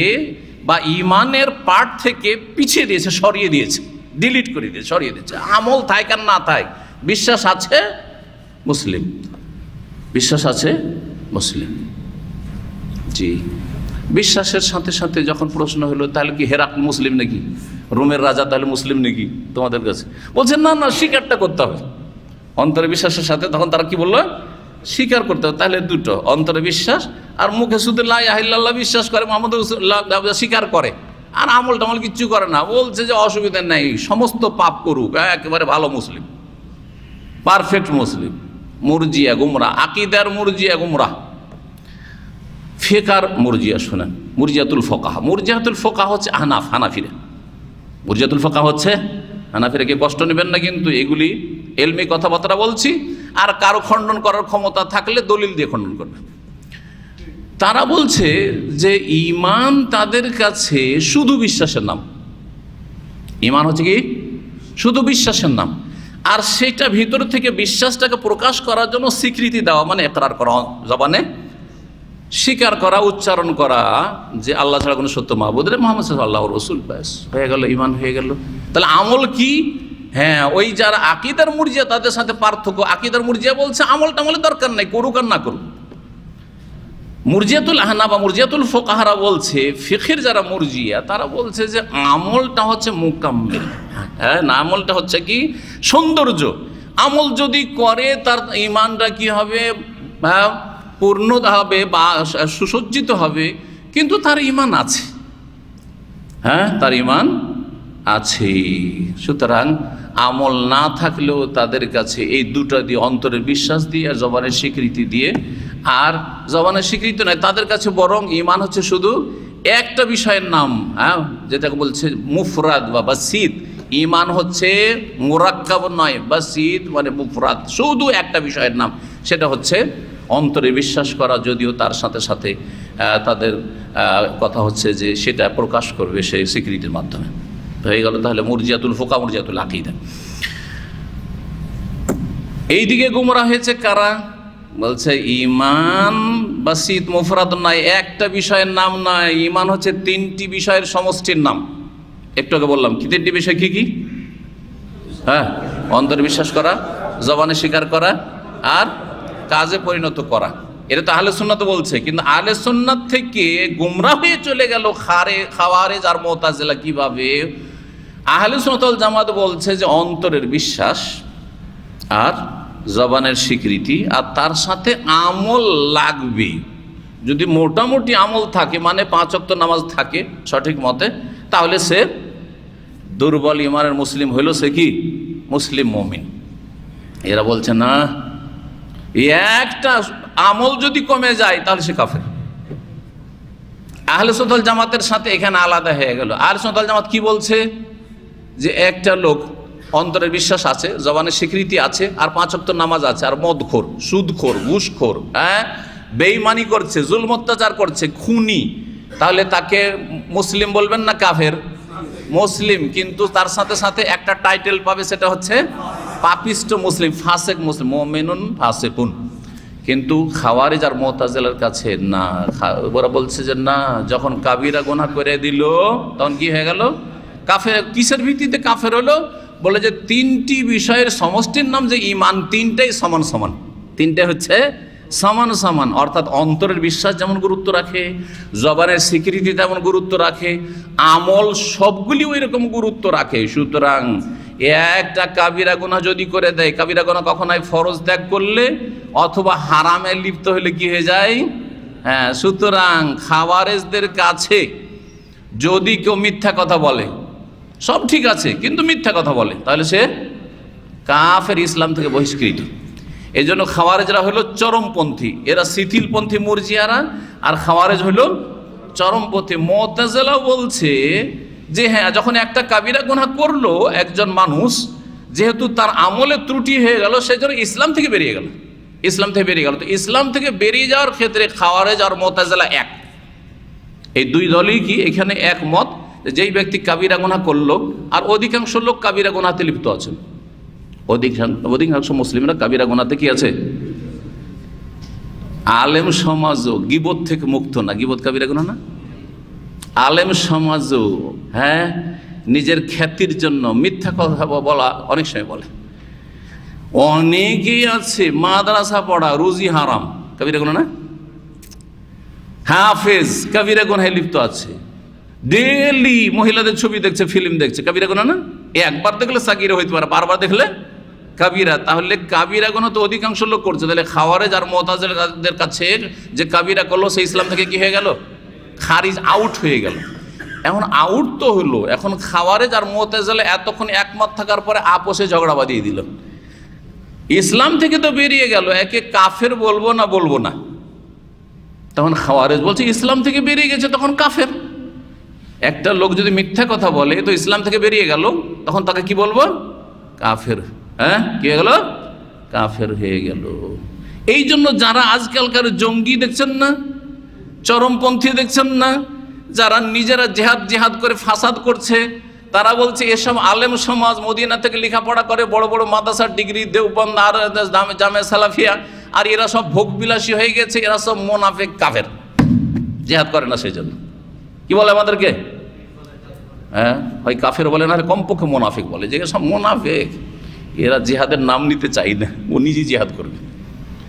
বা ইমানের পার্ট থেকে পিছিয়ে দিয়েছে, সরিয়ে দিয়েছে, ডিলিট করে দিয়েছে, সরিয়ে দিয়েছে। আমল থাক আর না থাক, বিশ্বাস আছে মুসলিম, বিশ্বাস আছে মুসলিম। জি, বিশ্বাসের সাথে সাথে যখন প্রশ্ন হলো তাহলে কি হেরাক্ল মুসলিম নাকি, রোমের রাজা তাহলে মুসলিম নাকি তোমাদের কাছে? বলছেন না না, স্বীকারটা করতে হবে অন্তরে বিশ্বাসের সাথে। তখন তারা কি বললো? স্বীকার করতে হবে। তাহলে দুটো, অন্তরে বিশ্বাস আর মুখে শুধু লা ইলাহা ইল্লাল্লাহ বিশ্বাস করে, মুহাম্মদ রাসূলুল্লাহ স্বীকার করে, আর আমল টামল কিচ্ছু করে না। বলছে যে অসুবিধা নেই, সমস্ত পাপ করুক, একেবারে ভালো মুসলিম, পারফেক্ট মুসলিম। মুরজিয়া গুমরা, আকিদার মুরজিয়া গুমরা, ফিকার মুরজিয়া। শোনেন, মুরজিয়াতুল ফোকাহা, মুরজিয়াতুল ফোকাহা হচ্ছে আহনাফ, হানাফিরা। মুরজিয়াতুল ফোকাহা হচ্ছে হানাফিরা। কে কষ্ট নেবেন না কিন্তু, এগুলি এলমি কথাবার্তা বলছি, আর কারো খণ্ডন করার ক্ষমতা থাকলে দলিল দিয়ে খণ্ডন করবে। তারা বলছে যে ঈমান তাদের কাছে শুধু বিশ্বাসের নাম। ঈমান হচ্ছে কি? শুধু বিশ্বাসের নাম। আর সেটা ভিতর থেকে বিশ্বাসটাকে প্রকাশ করার জন্য স্বীকৃতি দেওয়া, মানে ইকরার করা, জবানে স্বীকার করা, উচ্চারণ করা যে আল্লাহ ছাড়া কোনো সত্য মাবুদ নেই, মুহাম্মদ সাল্লাল্লাহু আলাইহি রাসূল, ব্যাস হয়ে গেল, ঈমান হয়ে গেল। তাহলে আমল কি? হ্যাঁ, ওই যারা আকিদার মুরজিয়া তাদের সাথে পার্থক্য। আকিদার মুরজিয়া বলছে আমল টামলের দরকার নাই, করুক আর না করুক। মুরজিয়াতুল আহনাফ বা মুরজিয়াতুল ফোকাহারা বলছে, ফিকহের যারা মুরজিয়া তারা বলছে যে আমলটা হচ্ছে মুকাম্মিল। হ্যাঁ না, আমলটা হচ্ছে কি? সৌন্দর্য। আমল যদি করে তার ঈমানটা কি হবে? পূর্ণ হবে বা সুসজ্জিত হবে, কিন্তু তার ঈমান আছে। হ্যাঁ, তার ঈমান আছে। সুতরাং আমল না থাকলেও তাদের কাছে এই দুটো দিয়ে, অন্তরের বিশ্বাস দিয়ে আর জবানের স্বীকৃতি দিয়ে, আর জবানের স্বীকৃতি নয়, তাদের কাছে বরং ঈমান হচ্ছে শুধু একটা বিষয়ের নাম। হ্যাঁ, যেটাকে বলছে মুফরাদ বা বাসিত। ঈমান হচ্ছে মুরাক্কাব নয়, বাসিত মানে মুফরাদ, শুধু একটা বিষয়ের নাম। সেটা হচ্ছে অন্তরে বিশ্বাস করা, যদিও তার সাথে সাথে তাদের কথা হচ্ছে যে সেটা প্রকাশ করবে সেই স্বীকৃতির মাধ্যমে। হয়ে গেল তাহলে মুরজিয়াতুল ফোকা, মুরজিয়াতুল আকীদা। এইদিকে গুমরা হয়েছে কারা? বলছে ঈমান বাসিত মুফরাদ নয়, একটা বিষয়ের নাম নয়। ঈমান হচ্ছে তিনটি বিষয়ের সমষ্টির নাম। একটু আগে বললাম কি তিনটি বিষয়, কি কি? হ্যাঁ, অন্তরে বিশ্বাস করা, জবানে স্বীকার করা, আর কাজে পরিণত করা। এটা তো আহলে সুন্নাত বলছে, কিন্তু আহলে সুন্নাত থেকে গুমরা হয়ে চলে গেল খাওয়ারেজ আর মুতাজিলা। কিভাবে? আহলে সুন্নাত ওয়াল জামাত বলছে যে অন্তরের বিশ্বাস আর জবানের স্বীকৃতি, আর তার সাথে আমল লাগবে। যদি মোটামুটি আমল থাকে, মানে 5 ওয়াক্ত নামাজ থাকে সঠিক মতে, তাহলে সে দুর্বল ঈমানের মুসলিম হইল, সে কি? মুসলিম মুমিন। এরা বলছে না, একটা আমল যদি কমে যায় তাহলে সে কাফের। আহলে সুন্নাত ওয়াল জামাতের সাথে এখানে আলাদা হয়ে গেল। আহলে সুন্নাত ওয়াল জামাত কি বলছে? যে একটা লোক অন্তরের বিশ্বাস আছে, জবানের স্বীকৃতি আছে, আর 5 ওয়াক্ত নামাজ আছে, আর মদখোর, সুদখোর, ঘুষখোর, হ্যাঁ, বেঈমানি করছে, জুলম অত্যাচার করছে, খুনি, তাহলে তাকে মুসলিম বলবেন না কাফের? মুসলিম। কিন্তু তার সাথে সাথে একটা টাইটেল পাবে, সেটা হচ্ছে পাপিষ্ট মুসলিম, ফাসেক মুসলিম, মুমিনুন ফাসিকুন। কিন্তু খাওয়ারিজ আর মুতাজিলার কাছে না, ওরা বলছে যে না, যখন কাবিরা গুনাহ করে দিল তখন কি হয়ে গেল? কাফের। কিসের ভিত্তিতে কাফের হলো? বলে যে তিনটি বিষয়ের সমষ্টির নাম যে ঈমান, তিনটাই সমান সমান, তিনটে হচ্ছে সমান সমান। অর্থাৎ অন্তরের বিশ্বাস যেমন গুরুত্ব রাখে, জবানের স্বীকৃতি তেমন গুরুত্ব রাখে, আমল সবগুলি ওই রকম গুরুত্ব রাখে। সুতরাং একটা কাবিরা গুনাহ যদি করে দেয়, কাবিরা গুনাহ কখন হয়? ফরজ ত্যাগ করলে অথবা হারামে লিপ্ত হলে কি হয়ে যায়? হ্যাঁ। সুতরাং খাওয়ারেজদের কাছে যদি কেউ মিথ্যা কথা বলে, সব ঠিক আছে কিন্তু মিথ্যা কথা বলে, তাহলে সে কাফের, ইসলাম থেকে বহিষ্কৃত। এই জন্য খাওয়ারেজরা হলো চরমপন্থী, এরা শিথিলপন্থী মুরজিয়ারা, আর খাওয়ারেজ হলো চরমপন্থী। মুতাজিলাও বলছে যে হ্যাঁ, যখন একটা কাবিরা গুনাহ করলো একজন মানুষ, যেহেতু তার আমলে ত্রুটি হয়ে গেল, সেই জন্য ইসলাম থেকে বেরিয়ে গেল, ইসলাম থেকে বেরিয়ে গেল। তো ইসলাম থেকে বেরিয়ে যাওয়ার ক্ষেত্রে খাওয়ারেজ আর মুতাজিলা এক, এই দুই দলই কি এখানে একমত, যেই ব্যক্তি কাবিরা গুনাহ করলো, আর অধিকাংশ লোক কাবিরা গুনাহতে লিপ্ত আছেন, অধিকাংশ মুসলিমরা কাবিরা গুনাহতে কি আছে? আলেম সমাজও গীবত থেকে মুক্ত না। গীবত কাবিরা গুনাহ না? আলেম সমাজও হ্যাঁ নিজের খ্যাতির জন্য মিথ্যা কথা বলা অনেক সময় বলে। অনেকেই আছে মাদ্রাসা পড়া রুজি হারাম, কবিরা গুনাহ না, হাফেজ কবিরা গুনাহে লিপ্ত আছে, ডেলি মহিলাদের ছবি দেখছে, ফিল্ম দেখছে, কবিরা গুনাহ না? একবার দেখলে সাগীরা হইতে পারে, বারবার দেখলে কাবিরা। তাহলে কাবিরা গুনাহ তো অধিকাংশ লোক করছে। তাহলে খাওয়ারেজ আর মুতাজিলাদের কাছে যে কাবিরা করলো সে ইসলাম থেকে কি হয়ে গেল? খারিজ, আউট হয়ে গেল। এখন আউট তো হলো, এখন খাওয়ারেজ আর মুতাজিলা এতক্ষণ একমত থাকার পরে আপোষে ঝগড়া বাঁধিয়ে দিল, ইসলাম থেকে তো বেরিয়ে গেল। একে কাফের বলবো না বলবো না? তখন খাওয়ারেজ বলছে ইসলাম থেকে বেরিয়ে গেছে, তখন কাফের। একটা লোক যদি মিথ্যা কথা বলে তো ইসলাম থেকে বেরিয়ে গেল, তখন তাকে কি বলবো? কাফের। হ্যাঁ, কি হয়ে গেল? কাফের হয়ে গেল। এই জন্য যারা আজকালকার জঙ্গি দেখছেন না, চরমপন্থী দেখছেন না, যারা নিজেরা জেহাদ জেহাদ করে ফাসাদ করছে, তারা বলছে এসব আলেম সমাজ মদিনা থেকে লেখাপড়া করে, বড় বড় মাদ্রাসার ডিগ্রি, দেওবন্দ আর জামে সালাফিয়া, আর এরা সব ভোগবিলাসী হয়ে গেছে, এরা সব মোনাফেক কাফের, জেহাদ করে না। সেই জন্য কি বলে আমাদেরকে? হ্যাঁ, হয় কাফের বলে না, কমপক্ষে মোনাফেক বলে, যে সব মোনাফেক, এরা জিহাদের নাম নিতে চাই না, ও নিজে জিহাদ করবে।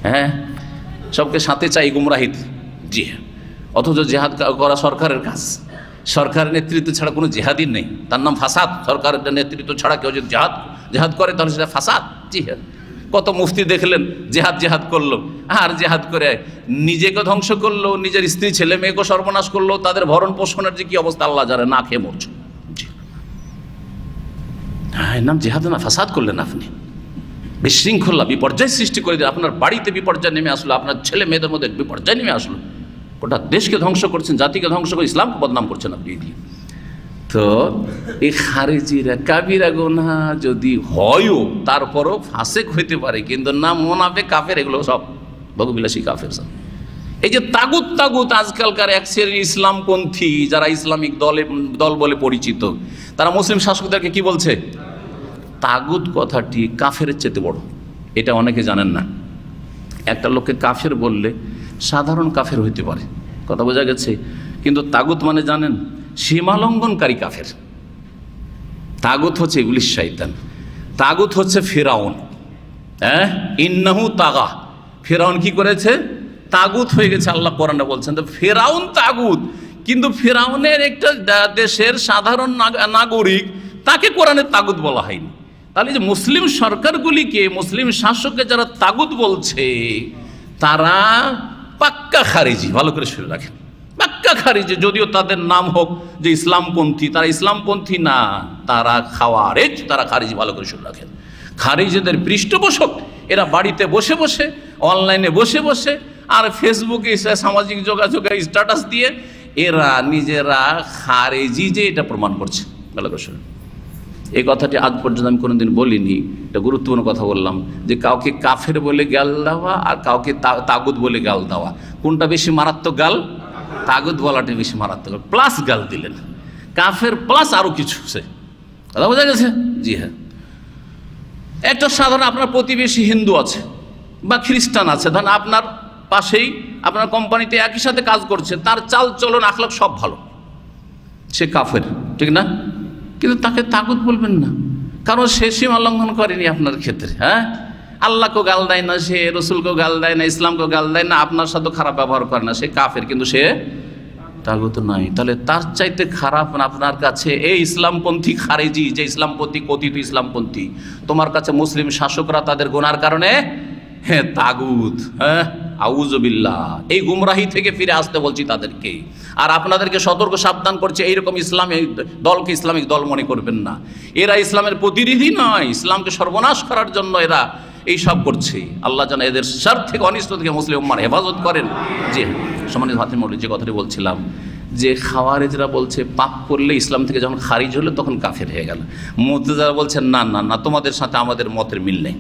হ্যাঁ, সবকে সাথে চাই গুমরাহিতে। জি হ্যাঁ, অথচ জিহাদ করা সরকারের কাজ, সরকারের নেতৃত্ব ছাড়া কোনো জিহাদই নেই, তার নাম ফাসাদ। সরকারের নেতৃত্ব ছাড়া কেউ যদি জেহাদ করে তাহলে সেটা ফাসাদ। জি হ্যাঁ, কত মুফতি দেখলেন জেহাদ করলো, আর জেহাদ করে নিজেকে ধ্বংস করলো, নিজের স্ত্রী ছেলে মেয়েকে সর্বনাশ করলো, তাদের ভরণ পোষণের যে কি অবস্থা আল্লাহ জানে, না খেয়ে মরছে। হ্যাঁ, নাম জেহাদ না, ফাসাদ করলেন আপনি, বিশৃঙ্খলা, বিপর্যয় সৃষ্টি করে দিলেন। আপনার বাড়িতে বিপর্যয় নেমে আসলো, আপনার ছেলে মেয়েদের মধ্যে বিপর্যয় নেমে আসলো, গোটা দেশকে ধ্বংস করছেন, জাতিকে ধ্বংস করে ইসলামকে বদনাম করছেন আপনি দিয়ে। তো এই খারিজিরা কাবিরা গুনাহ যদি হয়ও তারপরও ফাসেক হইতে পারে, কিন্তু না মুনাফিক কাফের, এগুলো সব ভোগবিলাসী কাফের সব। এই যে তাগুত আজকালকার এক শ্রেণীর ইসলামপন্থী যারা ইসলামিক দল বলে পরিচিত, তারা মুসলিম শাসকদেরকে কি বলছে? তাগুত কথাটি কাফের চেয়ে বড়। এটা অনেকে জানেন না। একটা লোককে কাফের বললে সাধারণ কাফের হইতে পারে, কথা বোঝা গেছে, কিন্তু তাগুত মানে জানেন? সীমালঙ্ঘনকারী কাফের। তাগুত হচ্ছে ইবলিস শয়তান, তাগুত হচ্ছে ফিরাউন। হ্যাঁ, ইন্নাহু তাগা, ফিরাউন কি করেছে? তাগুত হয়ে গেছে। আল্লাহ কোরআনে বলছেন তো ফিরাউন তাগুত, কিন্তু ফিরাউনের একটা দেশের সাধারণ নাগরিক, তাকে কোরআনে তাগুত বলা হয়নি। তাহলে যে মুসলিম সরকারগুলিকে, মুসলিম শাসককে যারা তাগুত বলছে, তারা পাক্কা খারিজি। ভালো করে শুনে রাখেন, পাক্কা খারিজি। যদিও তাদের নাম হোক যে ইসলামপন্থী, তারা ইসলামপন্থী না, তারা খাওয়ারেজ, তারা খারিজি। ভালো করে শুনে রাখেন, খারিজিদের পৃষ্ঠপোষক এরা। বাড়িতে বসে বসে, অনলাইনে বসে বসে, আর ফেসবুকে সামাজিক যোগাযোগের স্ট্যাটাস দিয়ে এরা নিজেরা খারিজি যে এটা প্রমাণ করছে। ভালো করে শুনে, এই কথাটি আজ পর্যন্ত আমি কোনোদিন বলিনি, এটা গুরুত্বপূর্ণ কথা বললাম, যে কাউকে কাফের বলে গাল দেওয়া আর কাউকে তাগুত বলে গাল দেওয়া, কোনটা বেশি মারাত্মক গাল? তাগুত বলাটা বেশি মারাত্মক, প্লাস গাল দিলেন, কাফের প্লাস আরও কিছু। সে কথা বোঝা গেছে? জি হ্যাঁ, একটা সাধারণ আপনার প্রতিবেশী হিন্দু আছে বা খ্রিস্টান আছে, ধরেন আপনার পাশেই আপনার কোম্পানিতে একই সাথে কাজ করছে, তার চাল চলন আখলাক সব ভালো, সে কাফের, ঠিক না? কিন্তু তাকে তাগুত বলবেন না, কারণ সে সীমা লঙ্ঘন করেনি আপনার ক্ষেত্রে। হ্যাঁ, আল্লাহকেও গাল দেয় না, সে রসুলকেও গাল দেয় না, ইসলামকেও গাল দেয় না, আপনার সাথে খারাপ ব্যবহার করে না, সে কাফের, কিন্তু সে তাগুত নাই। তাহলে তার চাইতে খারাপ আপনার কাছে এই ইসলামপন্থী খারিজি, যে ইসলামপন্থী, কথিত ইসলামপন্থী, তোমার কাছে মুসলিম শাসকরা তাদের গুনার কারণে হ্যাঁ তাগুত। হ্যাঁ, আউযুবিল্লাহ। এই গুমরাহি থেকে ফিরে আসতে বলছি তাদেরকে, আর আপনাদেরকে সতর্ক সাবধান করছে, এইরকম ইসলামিক দলকে ইসলামিক দল মনে করবেন না। এরা ইসলামের প্রতিনিধি নয়, ইসলামকে সর্বনাশ করার জন্য এরা এই সব করছে। আল্লাহ যেন এদের শার থেকে, অনিষ্ট থেকে মুসলিম উম্মার হেফাজত করেন। যে সম্মানিত ভাতির মৌলভী, যে কথাটি বলছিলাম, যে খাওয়ারেজরা বলছে পাপ করলে ইসলাম থেকে যখন খারিজ হলো তখন কাফের হয়ে গেল। মুর্তজিলা বলছেন না না না, তোমাদের সাথে আমাদের মতের মিল নেই,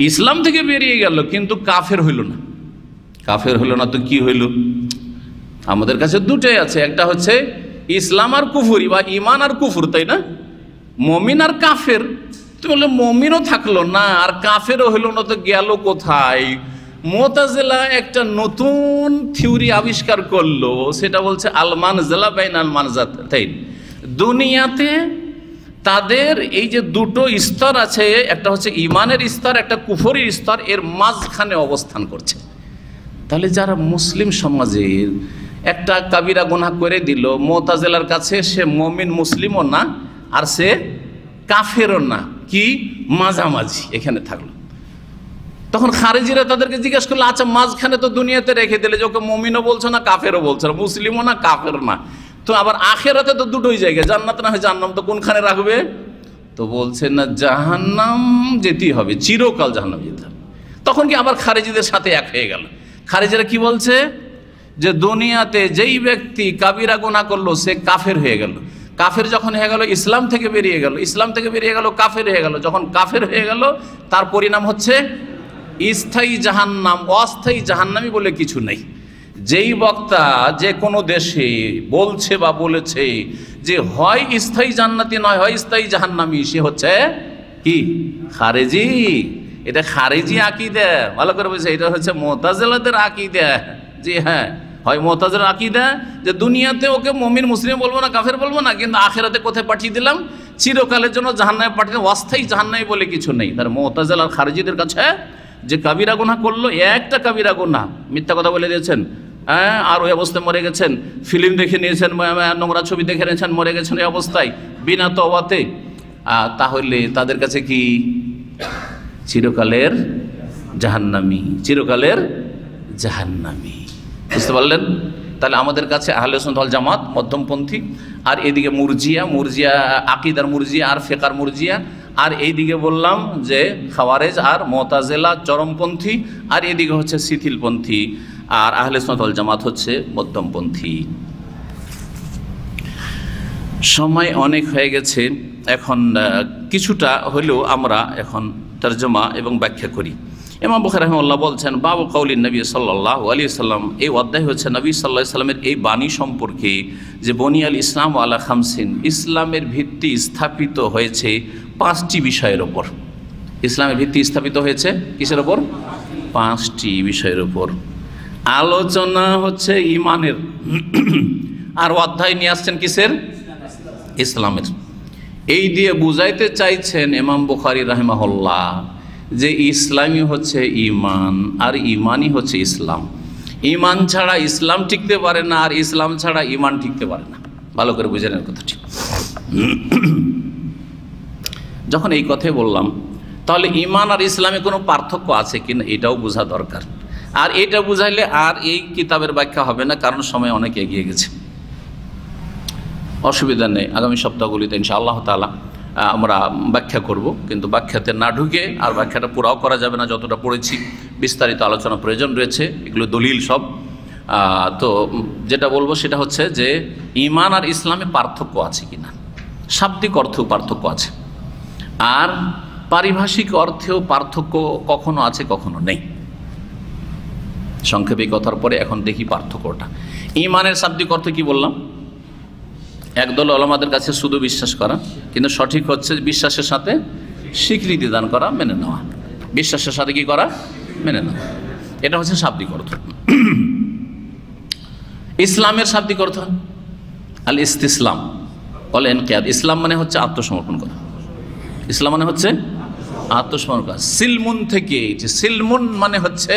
ইসলাম থেকে বেরিয়ে গেল কিন্তু কাফের হইল না। কাফের হইল না তো কি হইল? আমাদের কাছে দুটোই আছে, একটা হচ্ছে ইসলাম আর কুফুরি, বা ইমান আর কুফুর, তাই না? মমিন আর কাফের। তুমি বললে মমিনও থাকলো না আর কাফেরও হইল না, তো গেল কোথায়? মুতাজিলা একটা নতুন থিওরি আবিষ্কার করলো, সেটা বলছে আল মানজিলা বাইনাল মানজাতাইন। দুনিয়াতে তাদের এই যে দুটো স্তর আছে, একটা হচ্ছে ইমানের স্তর, একটা কুফরির স্তর, এর মাঝখানে অবস্থান করছে। তাহলে যারা মুসলিম সমাজের একটা কাবিরা গুনাহ করে দিল, মুতাজিলার কাছে সে মুমিন মুসলিমও না আর সে কাফেরও না, কি মাঝামাঝি এখানে থাকলো। তখন খারেজিরা তাদেরকে জিজ্ঞাসা করলো, আচ্ছা মাঝখানে তো দুনিয়াতে রেখে দিলে, যে ওকে মুমিনও বলছো না কাফেরও বলছো না, মুসলিমও না কাফের না, তো আবার আখেরাতে তো দুটোই জায়গায়, জান্নাত না হয় জাহান্নাম, তো কোনখানে রাখবে? তো বলছে না, জাহান্নাম যেতেই হবে, চিরকাল জাহান্নাম যেতে হবে। তখন কি আবার খারেজিদের সাথে এক হয়ে গেল। খারেজিরা কি বলছে, যে দুনিয়াতে যেই ব্যক্তি কাবিরা গুনাহ করলো সে কাফের হয়ে গেল, কাফের যখন হয়ে গেল ইসলাম থেকে বেরিয়ে গেল, ইসলাম থেকে বেরিয়ে গেল কাফের হয়ে গেল, যখন কাফের হয়ে গেল তার পরিণাম হচ্ছে স্থায়ী জাহান্নাম, অস্থায়ী জাহান্নামী বলে কিছু নেই। যেই বক্তা যে কোনো দেশে বলছে বা বলেছে যে হয় স্থায়ী জান্নাতি নয় হয় স্থায়ী জাহান্নামী, সে হচ্ছে কি খারেজি। এটা খারেজি আকীদা, ভালো করে বলছে, এটা হচ্ছে মুতাজিলাদের আকীদা। জি হ্যাঁ, হয় মুতাজিলার আকীদা যে দুনিয়াতে ওকে মুমিন মুসলিম বলবো না, কাফের বলবো না, কিন্তু আখিরাতে কোথায় পাঠিয়ে দিলাম, চিরকালের জন্য জাহান্নামে পাঠিয়ে, অস্থায়ী জাহান্নামী বলে কিছু নেই। তার মুতাজিলার খারেজিদের কাছে যে কাবিরা গুনাহ করলো, একটা কাবিরা গুনাহ, মিথ্যা কথা বলে দিয়েছেন, হ্যাঁ, আর ওই অবস্থায় মরে গেছেন, ফিল্ম দেখে নিয়েছেন, নোংরা ছবি দেখে নিয়েছেন, মরে গেছেন এই অবস্থায় বিনা তওবাতে, তাহলে তাদের কাছে কি চিরকালের জাহান্নামী, চিরকালের জাহান্নামী। বুঝতে পারলেন? তাহলে আমাদের কাছে আহলে সুন্নাত ওয়াল জামাত মধ্যমপন্থী, আর এদিকে মুরজিয়া আকীদার মুরজিয়া আর ফিকহার মুরজিয়া, আর এইদিকে বললাম যে খাওয়ারেজ আর মুতাজিলা চরমপন্থী, আর এদিকে হচ্ছে শিথিলপন্থী, আর আহলে সুন্নাত ওয়াল জামাত হচ্ছে মধ্যমপন্থী। সময় অনেক হয়ে গেছে, এখন কিছুটা হলেও আমরা এখন তরজমা এবং ব্যাখ্যা করি। ইমাম বুখারী রাহিমাহুল্লাহ বলছেন, বাবু কাউলিন নবী সাল্লাল্লাহু আলাইহি সাল্লাম, এই অধ্যায় হচ্ছে নবী সাল্লাল্লাহু আলাইহি সাল্লামের এই বাণী সম্পর্কে যে বনিয়াল ইসলাম আলা খামসিন, ইসলামের ভিত্তি স্থাপিত হয়েছে 5টি বিষয়ের ওপর। ইসলামের ভিত্তি স্থাপিত হয়েছে কিসের ওপর? 5টি বিষয়ের ওপর। আলোচনা হচ্ছে ইমানের, আর অধ্যায় নিয়ে আসছেন কিসের? ইসলামের। এই দিয়ে বুঝাইতে চাইছেন ইমাম বুখারী রাহিমাহুল্লাহ যে ইসলামই হচ্ছে ইমান, আর ইমানই হচ্ছে ইসলাম। ইমান ছাড়া ইসলাম টিকতে পারে না, আর ইসলাম ছাড়া ইমান টিকতে পারে না। ভালো করে বুঝে নেন কথাটি। যখন এই কথাই বললাম, তাহলে ইমান আর ইসলামে কোনো পার্থক্য আছে কিনা এটাও বোঝা দরকার। আর এটা বুঝাইলে আর এই কিতাবের ব্যাখ্যা হবে না, কারণ সময় অনেক এগিয়ে গেছে। অসুবিধা নেই, আগামী সপ্তাহগুলিতে ইনশাআল্লাহ তাআলা আমরা ব্যাখ্যা করব, কিন্তু ব্যাখ্যাতে না ঢুকে, আর ব্যাখ্যাটা পুরাও করা যাবে না, যতটা পড়েছি বিস্তারিত আলোচনা প্রয়োজন রয়েছে, এগুলো দলিল সব। তো যেটা বলবো সেটা হচ্ছে যে ইমান আর ইসলামে পার্থক্য আছে কিনা, শাব্দিক অর্থেও পার্থক্য আছে, আর পারিভাষিক অর্থেও পার্থক্য কখনো আছে কখনো নেই। সংক্ষেপে কথার পরে এখন দেখি পার্থক্যটা। ইমানের শাব্দিক অর্থ কি বললাম? একদল ওলামাদের কাছে শুধু বিশ্বাস করা, কিন্তু সঠিক হচ্ছে বিশ্বাসের সাথে স্বীকৃতি দান করা, মেনে নেওয়া। বিশ্বাসের সাথে কি করা? মেনে নেওয়া। এটা হচ্ছে শাব্দিক অর্থ। ইসলামের শাব্দিক অর্থ আল ইস্তিসলাম ওয়াল ইনকিয়াদ। ইসলাম মানে হচ্ছে আত্মসমর্পণ করা। ইসলাম মানে হচ্ছে আত্মসমর্পণ করা। সিলমুন থেকে, সিলমুন মানে হচ্ছে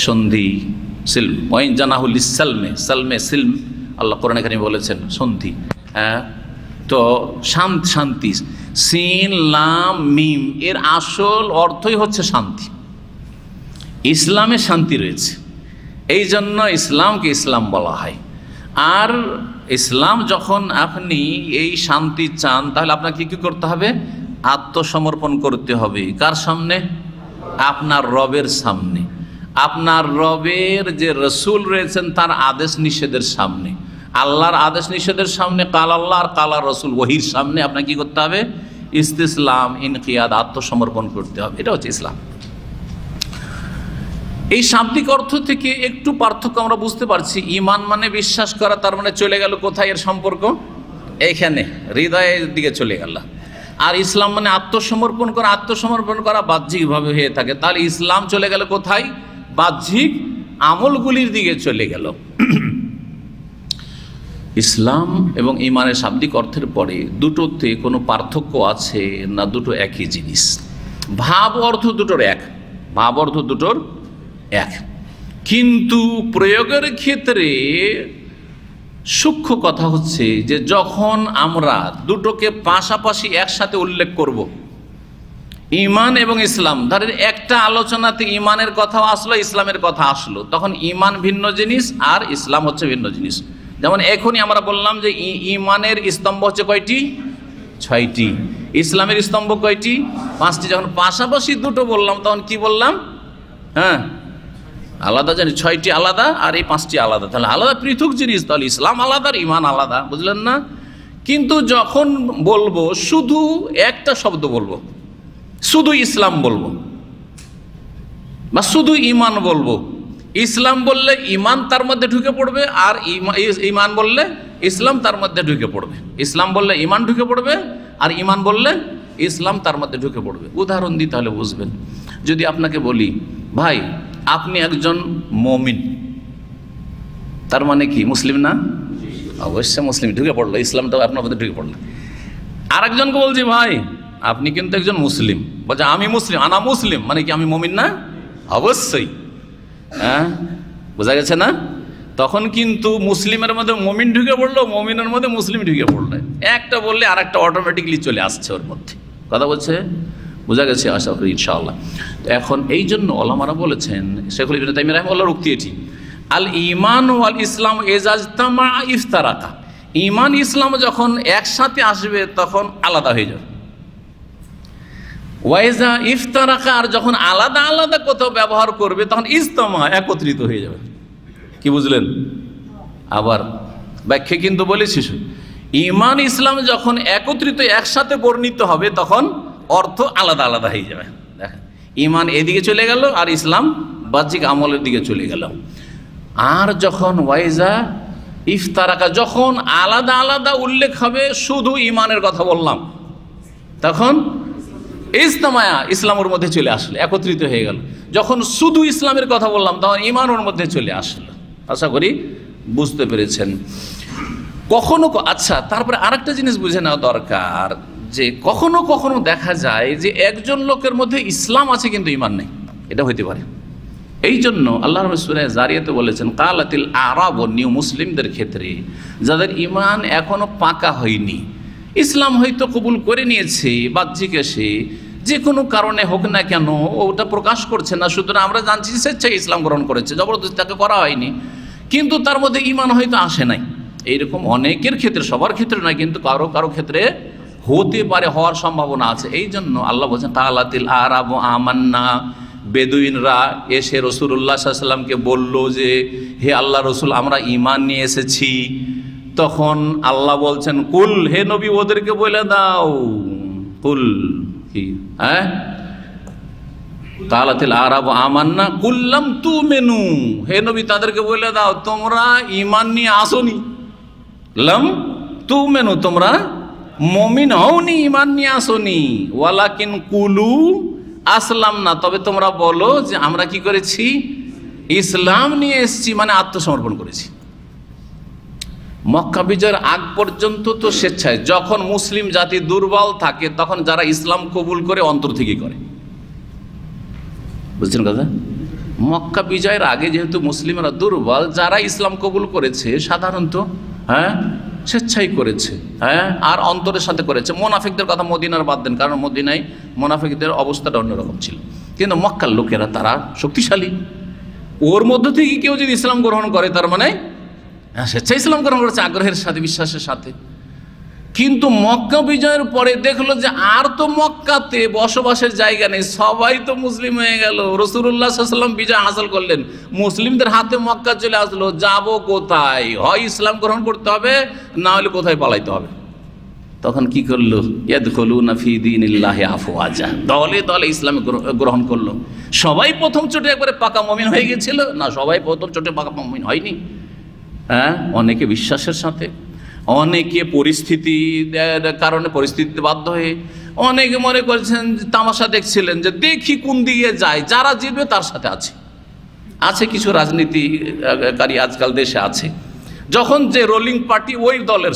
সন্ধি, সিলম। ওয়াইন জানাহুল ইসসালমে, সালমে সিলম, আল্লাহ কোরআনে কারিমে বলেছেন সন্ধি। তো শান্তি, সিন লাম মিম এর আসল অর্থই হচ্ছে শান্তি। ইসলামে শান্তি রয়েছে, এই জন্য ইসলামকে ইসলাম বলা হয়। আর ইসলাম যখন আপনি এই শান্তি চান, তাহলে আপনাকে কি করতে হবে? আত্মসমর্পণ করতে হবে। কার সামনে? আপনার রবের সামনে। আপনার রবের যে রসুল রয়েছেন তার আদেশ নিষেধের সামনে, আল্লাহর আদেশ নিষেধের সামনে, কাল আল্লাহ আর কাল রসুল ওহির সামনে আপনাকে কি করতে হবে? ইস্তিসলাম, ইনকিয়াদ, আত্মসমর্পণ করতে হবে। এটা হচ্ছে ইসলাম। এই শাব্দিক অর্থ থেকে একটু পার্থক্য আমরা বুঝতে পারছি। ইমান মানে বিশ্বাস করা, তার মানে চলে গেল কোথায় এর সম্পর্ক? এইখানে হৃদয়ের দিকে চলে গেল। আর ইসলাম মানে আত্মসমর্পণ করা, আত্মসমর্পণ করা বাহ্যিকভাবে হয়ে থাকে, তাহলে ইসলাম চলে গেল কোথায়? বাহ্যিক আমলগুলির দিকে চলে গেল। ইসলাম এবং ঈমানের শাব্দিক অর্থের পরে দুটোতে কোনো পার্থক্য আছে না? দুটো একই জিনিস। ভাব অর্থ দুটোর এক, ভাব অর্থ দুটোর এক, কিন্তু প্রয়োগের ক্ষেত্রে সূক্ষ্ম কথা হচ্ছে যে যখন আমরা দুটোকে পাশাপাশি একসাথে উল্লেখ করব, ঈমান এবং ইসলাম, ধরেন একটা আলোচনাতে ঈমানের কথা আসলো, ইসলামের কথা আসলো, তখন ঈমান ভিন্ন জিনিস আর ইসলাম হচ্ছে ভিন্ন জিনিস। যেমন এখনই আমরা বললাম যে ঈমানের স্তম্ভ হচ্ছে কয়টি? 6টি। ইসলামের স্তম্ভ কয়টি? 5টি। যখন পাশাপাশি দুটো বললাম তখন কি বললাম? হ্যাঁ, আলাদা জানি, 6টি আলাদা আর এই 5টি আলাদা, তাহলে আলাদা পৃথক জিনিস, তাহলে ইসলাম আলাদা আর ঈমান আলাদা, বুঝলেন না? কিন্তু যখন বলবো শুধু একটা শব্দ বলবো, শুধু ইসলাম বলবো বা শুধু ঈমান বলবো, ইসলাম বললে ঈমান তার মধ্যে ঢুকে পড়বে, আর ঈমান বললে ইসলাম তার মধ্যে ঢুকে পড়বে। ইসলাম বললে ঈমান ঢুকে পড়বে, আর ঈমান বললে ইসলাম তার মধ্যে ঢুকে পড়বে। উদাহরণ দিই তাহলে বুঝবেন। যদি আপনাকে বলি, ভাই আপনি একজন মুমিন, তার মানে কি? মুসলিম না? অবশ্যই মুসলিম, ঢুকে পড়লো, ইসলামটাও আপনার মধ্যে ঢুকে পড়লো। আর একজনকে বলছি, ভাই আপনি কিন্তু একজন মুসলিম, বলছে আমি মুসলিম, আনা মুসলিম, মানে কি আমি মুমিন না? অবশ্যই। হ্যাঁ, বোঝা গেছে না? তখন কিন্তু মুসলিমের মধ্যে মুমিন ঢুকে পড়লো, মুমিনের মধ্যে মুসলিম ঢুকে পড়লো। একটা বললে আর একটা অটোমেটিকলি চলে আসছে ওর মধ্যে। কথা বলছে, বোঝা গেছে আশা করি ইনশাআল্লাহ। তো এখন এই জন্য ওলামারা বলেছেন, শেখুল ইবনে তাইমিয়া রাহিমাহুল্লাহর উক্তি এটি, আল ঈমান ওয়াল ইসলাম ইজাজতামা ইফতারাকা, ঈমান ইসলাম যখন একসাথে আসবে তখন আলাদা হয়ে যাবে। ওয়াইজা ইফতারাকা, আর যখন আলাদা আলাদা কোথাও ব্যবহার করবে তখন ইজতামা, একত্রিত হয়ে যাবে। কি বুঝলেন? আবার ব্যাখ্যা কিন্তু বলেছি, ঈমান ইসলাম যখন একত্রিত একসাথে বর্ণিত হবে তখন অর্থ আলাদা আলাদা হয়ে যাবে। দেখেন, ঈমান এদিকে চলে গেল আর ইসলাম বাহ্যিক আমলের দিকে চলে গেল। আর যখন ওয়াইজা ইফতারাকা, যখন আলাদা আলাদা উল্লেখ হবে, শুধু ঈমানের কথা বললাম, তখন ইজতামায়া, ইসলামের মধ্যে চলে আসলো, একত্রিত হয়ে গেল। যখন শুধু ইসলামের কথা বললাম তখন ঈমান ওর মধ্যে চলে আসলো। আশা করি বুঝতে পেরেছেন। কখনো আচ্ছা, তারপরে আরেকটা জিনিস বুঝে নেওয়া দরকার যে কখনো কখনো দেখা যায় যে একজন লোকের মধ্যে ইসলাম আছে কিন্তু ঈমান নেই, এটা হইতে পারে। এই জন্য আল্লাহ সূরা জারিয়াতে বলেছেন, কালাতিল আরাব, নিউ মুসলিমদের ক্ষেত্রে যাদের ঈমান এখনো পাকা হয়নি, ইসলাম হয়তো কবুল করে নিয়েছে বাহ্যিক এসে, যে কোনো কারণে হোক না কেন ওটা প্রকাশ করছে না, সুতরাং আমরা জানছি স্বেচ্ছায় ইসলাম গ্রহণ করেছে, জবরদস্তি তাকে করা হয়নি, কিন্তু তার মধ্যে ঈমান হয়তো আসে নাই। এইরকম অনেকের ক্ষেত্রে, সবার ক্ষেত্রে নয়, কিন্তু কারো কারো ক্ষেত্রে হতে পারে, হওয়ার সম্ভাবনা আছে। এই জন্য আল্লাহ বলছেন, কালাতিল আরাব আমান্না, বেদুইনরা এসে রাসূলুল্লাহ সাল্লাল্লাহু আলাইহি ওয়াসাল্লামকে বলল যে হে আল্লাহ রসুল, আমরা ঈমান নিয়ে এসেছি। তখন আল্লাহ বলছেন, কুল, হে নবী ওদেরকে বলে দাও, কুল কি, হ্যাঁ, কালাতিল আরাব আমান্না কুল্লাম তুমিনু, হে নবী তাদেরকে বলে দাও তোমরা ঈমান নিয়ে আসোনি, লাম তুমিনু, তোমরা মুমিন হওনি, ঈমান নিয়ে আসোনি, ওয়ালাকিন কুলু আসলাম না, তবে তোমরা বলো যে আমরা কি করেছি? ইসলাম নিয়ে এসেছি, মানে আত্মসমর্পণ করেছি। মক্কা বিজয়ের আগ পর্যন্ত তো স্বেচ্ছায়, যখন মুসলিম জাতি দুর্বল থাকে তখন যারা ইসলাম কবুল করে অন্তর থেকে করে, বুঝছেন কথা? মক্কা বিজয়ের আগে যেহেতু মুসলিমরা দুর্বল, যারা ইসলাম কবুল করেছে সাধারণত হ্যাঁ স্বেচ্ছাই করেছে, হ্যাঁ, আর অন্তরের সাথে করেছে। মোনাফিকদের কথা মদিনার বাদ দেন, কারণ মদিনায় মোনাফিকদের অবস্থাটা অন্যরকম ছিল, কিন্তু মক্কার লোকেরা তারা শক্তিশালী, ওর মধ্য থেকে কেউ যদি ইসলাম গ্রহণ করে তার মানে স্বেচ্ছায় ইসলাম গ্রহণ করেছে, আগ্রহের সাথে, বিশ্বাসের সাথে। কিন্তু মক্কা বিজয়ের পরে দেখলো যে আর তো মক্কাতে বসবাসের জায়গা নেই, সবাই তো মুসলিম হয়ে গেল, রাসূলুল্লাহ সাল্লাল্লাহু আলাইহি ওয়াসাল্লাম বিজয় হাসিল করলেন, মুসলিমদের হাতে মক্কা চলে আসলো, যাবো কোথায়? হয় ইসলাম গ্রহণ করতে হবে, না হলে কোথায় পালাইতে হবে। তখন কি করলো? ইয়াদখুলুনা ফি দীনিল্লাহি আফওয়াজা, দলে দলে ইসলাম গ্রহণ করলো। সবাই প্রথম চোটে একবারে পাকা মুমিন হয়ে গেছিল না, সবাই প্রথম চোটে পাকা মুমিন হয়নি, হ্যাঁ, অনেকে বিশ্বাসের সাথে, অনেকে পরিস্থিতির কারণে, পরিস্থিতিতে বাধ্য হয়ে, অনেকে মনে করছেন তামাশা দেখছিলেন যে দেখি কোন দিকে যায়, যারা জিতবে তার সাথে আছে কিছু রাজনীতিকারী আজকাল দেশে আছে, যখন যে রোলিং পার্টি ওই দলের,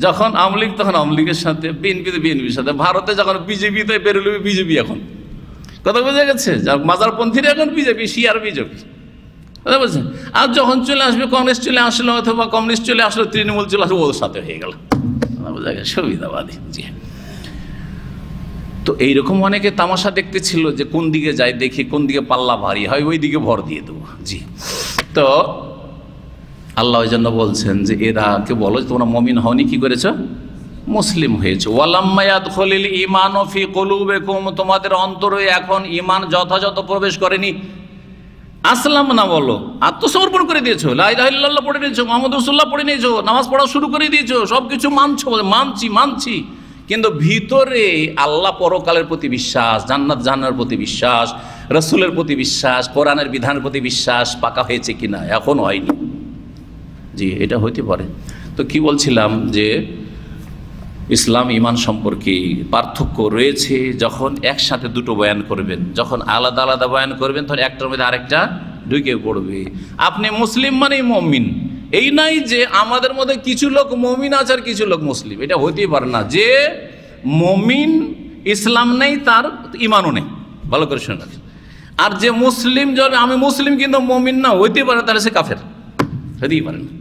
যখন আওয়ামী লীগ তখন আওয়ামী লীগের সাথে, বিএনপিতে বিএনপির সাথে, ভারতে যখন বিজেপিতে বেরোলে বিজেপি, এখন কথা বোঝা গেছে, মাজারপন্থীরা এখন বিজেপি, শিয়ার বিজেপি, কথা বলছেন। আর যখন চলে আসবে কংগ্রেস চলে আসলো, অথবা কমিউনিস্ট চলে আসলো, তৃণমূল চলে আসলো, ওর সাথে হয়ে গেল, বোঝা গেছে, সুবিধাবাদী। জি, তো এইরকম অনেকে তামাশা দেখতে ছিল যে কোন দিকে যায় দেখি, কোন দিকে পাল্লা ভারী হয় ওই দিকে ভর দিয়ে দেবো। জি, তো আল্লাহ ওই জন্য বলছেন যে এরা কে বলো তোমরা মুমিন হওনি, কি করেছো? মুসলিম হয়েছে। ওয়ালাম্মা ইয়াদখুলিল ঈমানু ফি কুলুবিকুম, তোমাদের অন্তরে এখন ঈমান যথাযথ প্রবেশ করেনি। আসলাম না বলো, আত্মসমর্পণ করে দিয়েছো, লা ইলাহা ইল্লাল্লাহ পড়ে নিয়েছো, মুহাম্মদ রাসূলুল্লাহ পড়ে নিয়েছো, নামাজ পড়া শুরু করে দিয়েছো, সব কিছু মানছো, মানছি, কিন্তু ভিতরে আল্লাহ পরকালের প্রতি বিশ্বাস, জান্নাত জাহান্নামের প্রতি বিশ্বাস, রাসূলের প্রতি বিশ্বাস, কোরআনের বিধানের প্রতি বিশ্বাস পাকা হয়েছে কিনা? এখন হয়নি। জি, এটা হইতে পারে। তো কি বলছিলাম যে ইসলাম ঈমান সম্পর্কে পার্থক্য রয়েছে। যখন একসাথে দুটো বয়ান করবেন, যখন আলাদা আলাদা বয়ান করবেন, তখন একটার মধ্যে আরেকটা ঢুকে পড়বে। আপনি মুসলিম মানেই মুমিন, এই নাই যে আমাদের মধ্যে কিছু লোক মুমিন আছে আর কিছু লোক মুসলিম, এটা হইতেই পারে না। যে মুমিন ইসলাম নেই তার ঈমানও নেই, ভালো করে শুনে রাখেন। আর যে মুসলিম, যদি আমি মুসলিম কিন্তু মুমিন না, হইতে পারে, তাহলে সে কাফের, হইতেই পারে না।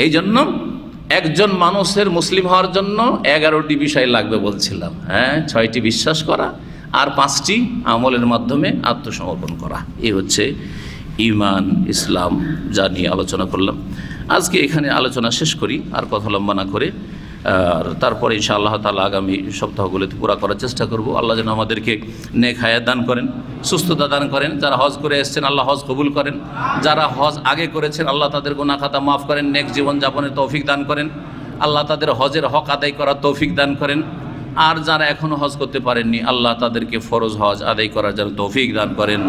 এই জন্য একজন মানুষের মুসলিম হওয়ার জন্য 11টি বিষয় লাগবে বলছিলাম। হ্যাঁ, 6টি বিশ্বাস করা আর 5টি আমলের মাধ্যমে আত্মসমর্পণ করা, এই হচ্ছে ঈমান, ইসলাম, যা নিয়ে আলোচনা করলাম। আজকে এখানে আলোচনা শেষ করি, আর কথা লম্বা না করে। আর তারপরে ইনশাআল্লাহ তাআলা আগামী সপ্তাহগুলোতে পুরা করার চেষ্টা করব। আল্লাহ যেন আমাদেরকে নেক হায়াত দান করেন, সুস্থতা দান করেন। যারা হজ করে এসেছেন আল্লাহ হজ কবুল করেন, যারা হজ আগে করেছেন আল্লাহ তাদের গুনাহ খাতা মাফ করেন, নেক জীবনযাপনের তৌফিক দান করেন, আল্লাহ তাদের হজের হক আদায় করার তৌফিক দান করেন। আর যারা এখনও হজ করতে পারেননি আল্লাহ তাদেরকে ফরজ হজ আদায় করার যেন তৌফিক দান করেন।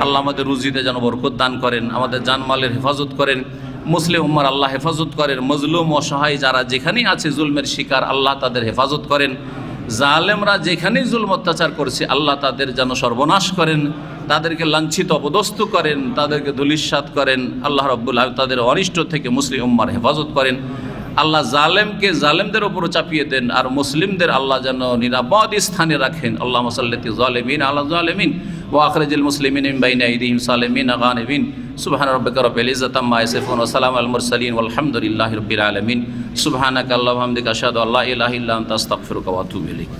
আল্লাহ আমাদের রুজিতে যেন বরকত দান করেন, আমাদের জানমালের হেফাজত করেন, মুসলিম উম্মার আল্লাহ হেফাজত করেন। মজলুম অসহায় যারা যেখানেই আছে জুলমের শিকার, আল্লাহ তাদের হেফাজত করেন। জালেমরা যেখানেই জুলম অত্যাচার করছে আল্লাহ তাদের যেন সর্বনাশ করেন, তাদেরকে লাঞ্ছিত অপদস্থ করেন, তাদেরকে ধূলিসাৎ করেন। আল্লাহ রাব্বুল আলামিন তাদের অনিষ্ট থেকে মুসলিম উম্মার হেফাজত করেন। আল্লাহ জালেমকে জালেমদের উপরও চাপিয়ে দেন, আর মুসলিমদের আল্লাহ যেন নিরাপদ স্থানে রাখেন। আল্লাহুম্মা সাল্লি যালিমিন আলা যালিমিন ওয়া আখরিজিল মুসলিমিন মিন বাইনি আইদিহিম সালিমিন গানিমিন। সুবহান রাব্বিকা রাব্বিল ইজ্জাতি আম্মা ইয়াসিফুন ওয়া সালামুন আলাল মুরসালিন ওয়ালহামদুলিল্লাহি রাব্বিল আলামিন। সুবহানাকা আল্লাহুম্মা ওয়া বিহামদিকা আশহাদু আল্লা ইলাহা ইল্লা আনতা আস্তাগফিরুকা ওয়া আতুবু ইলাইক।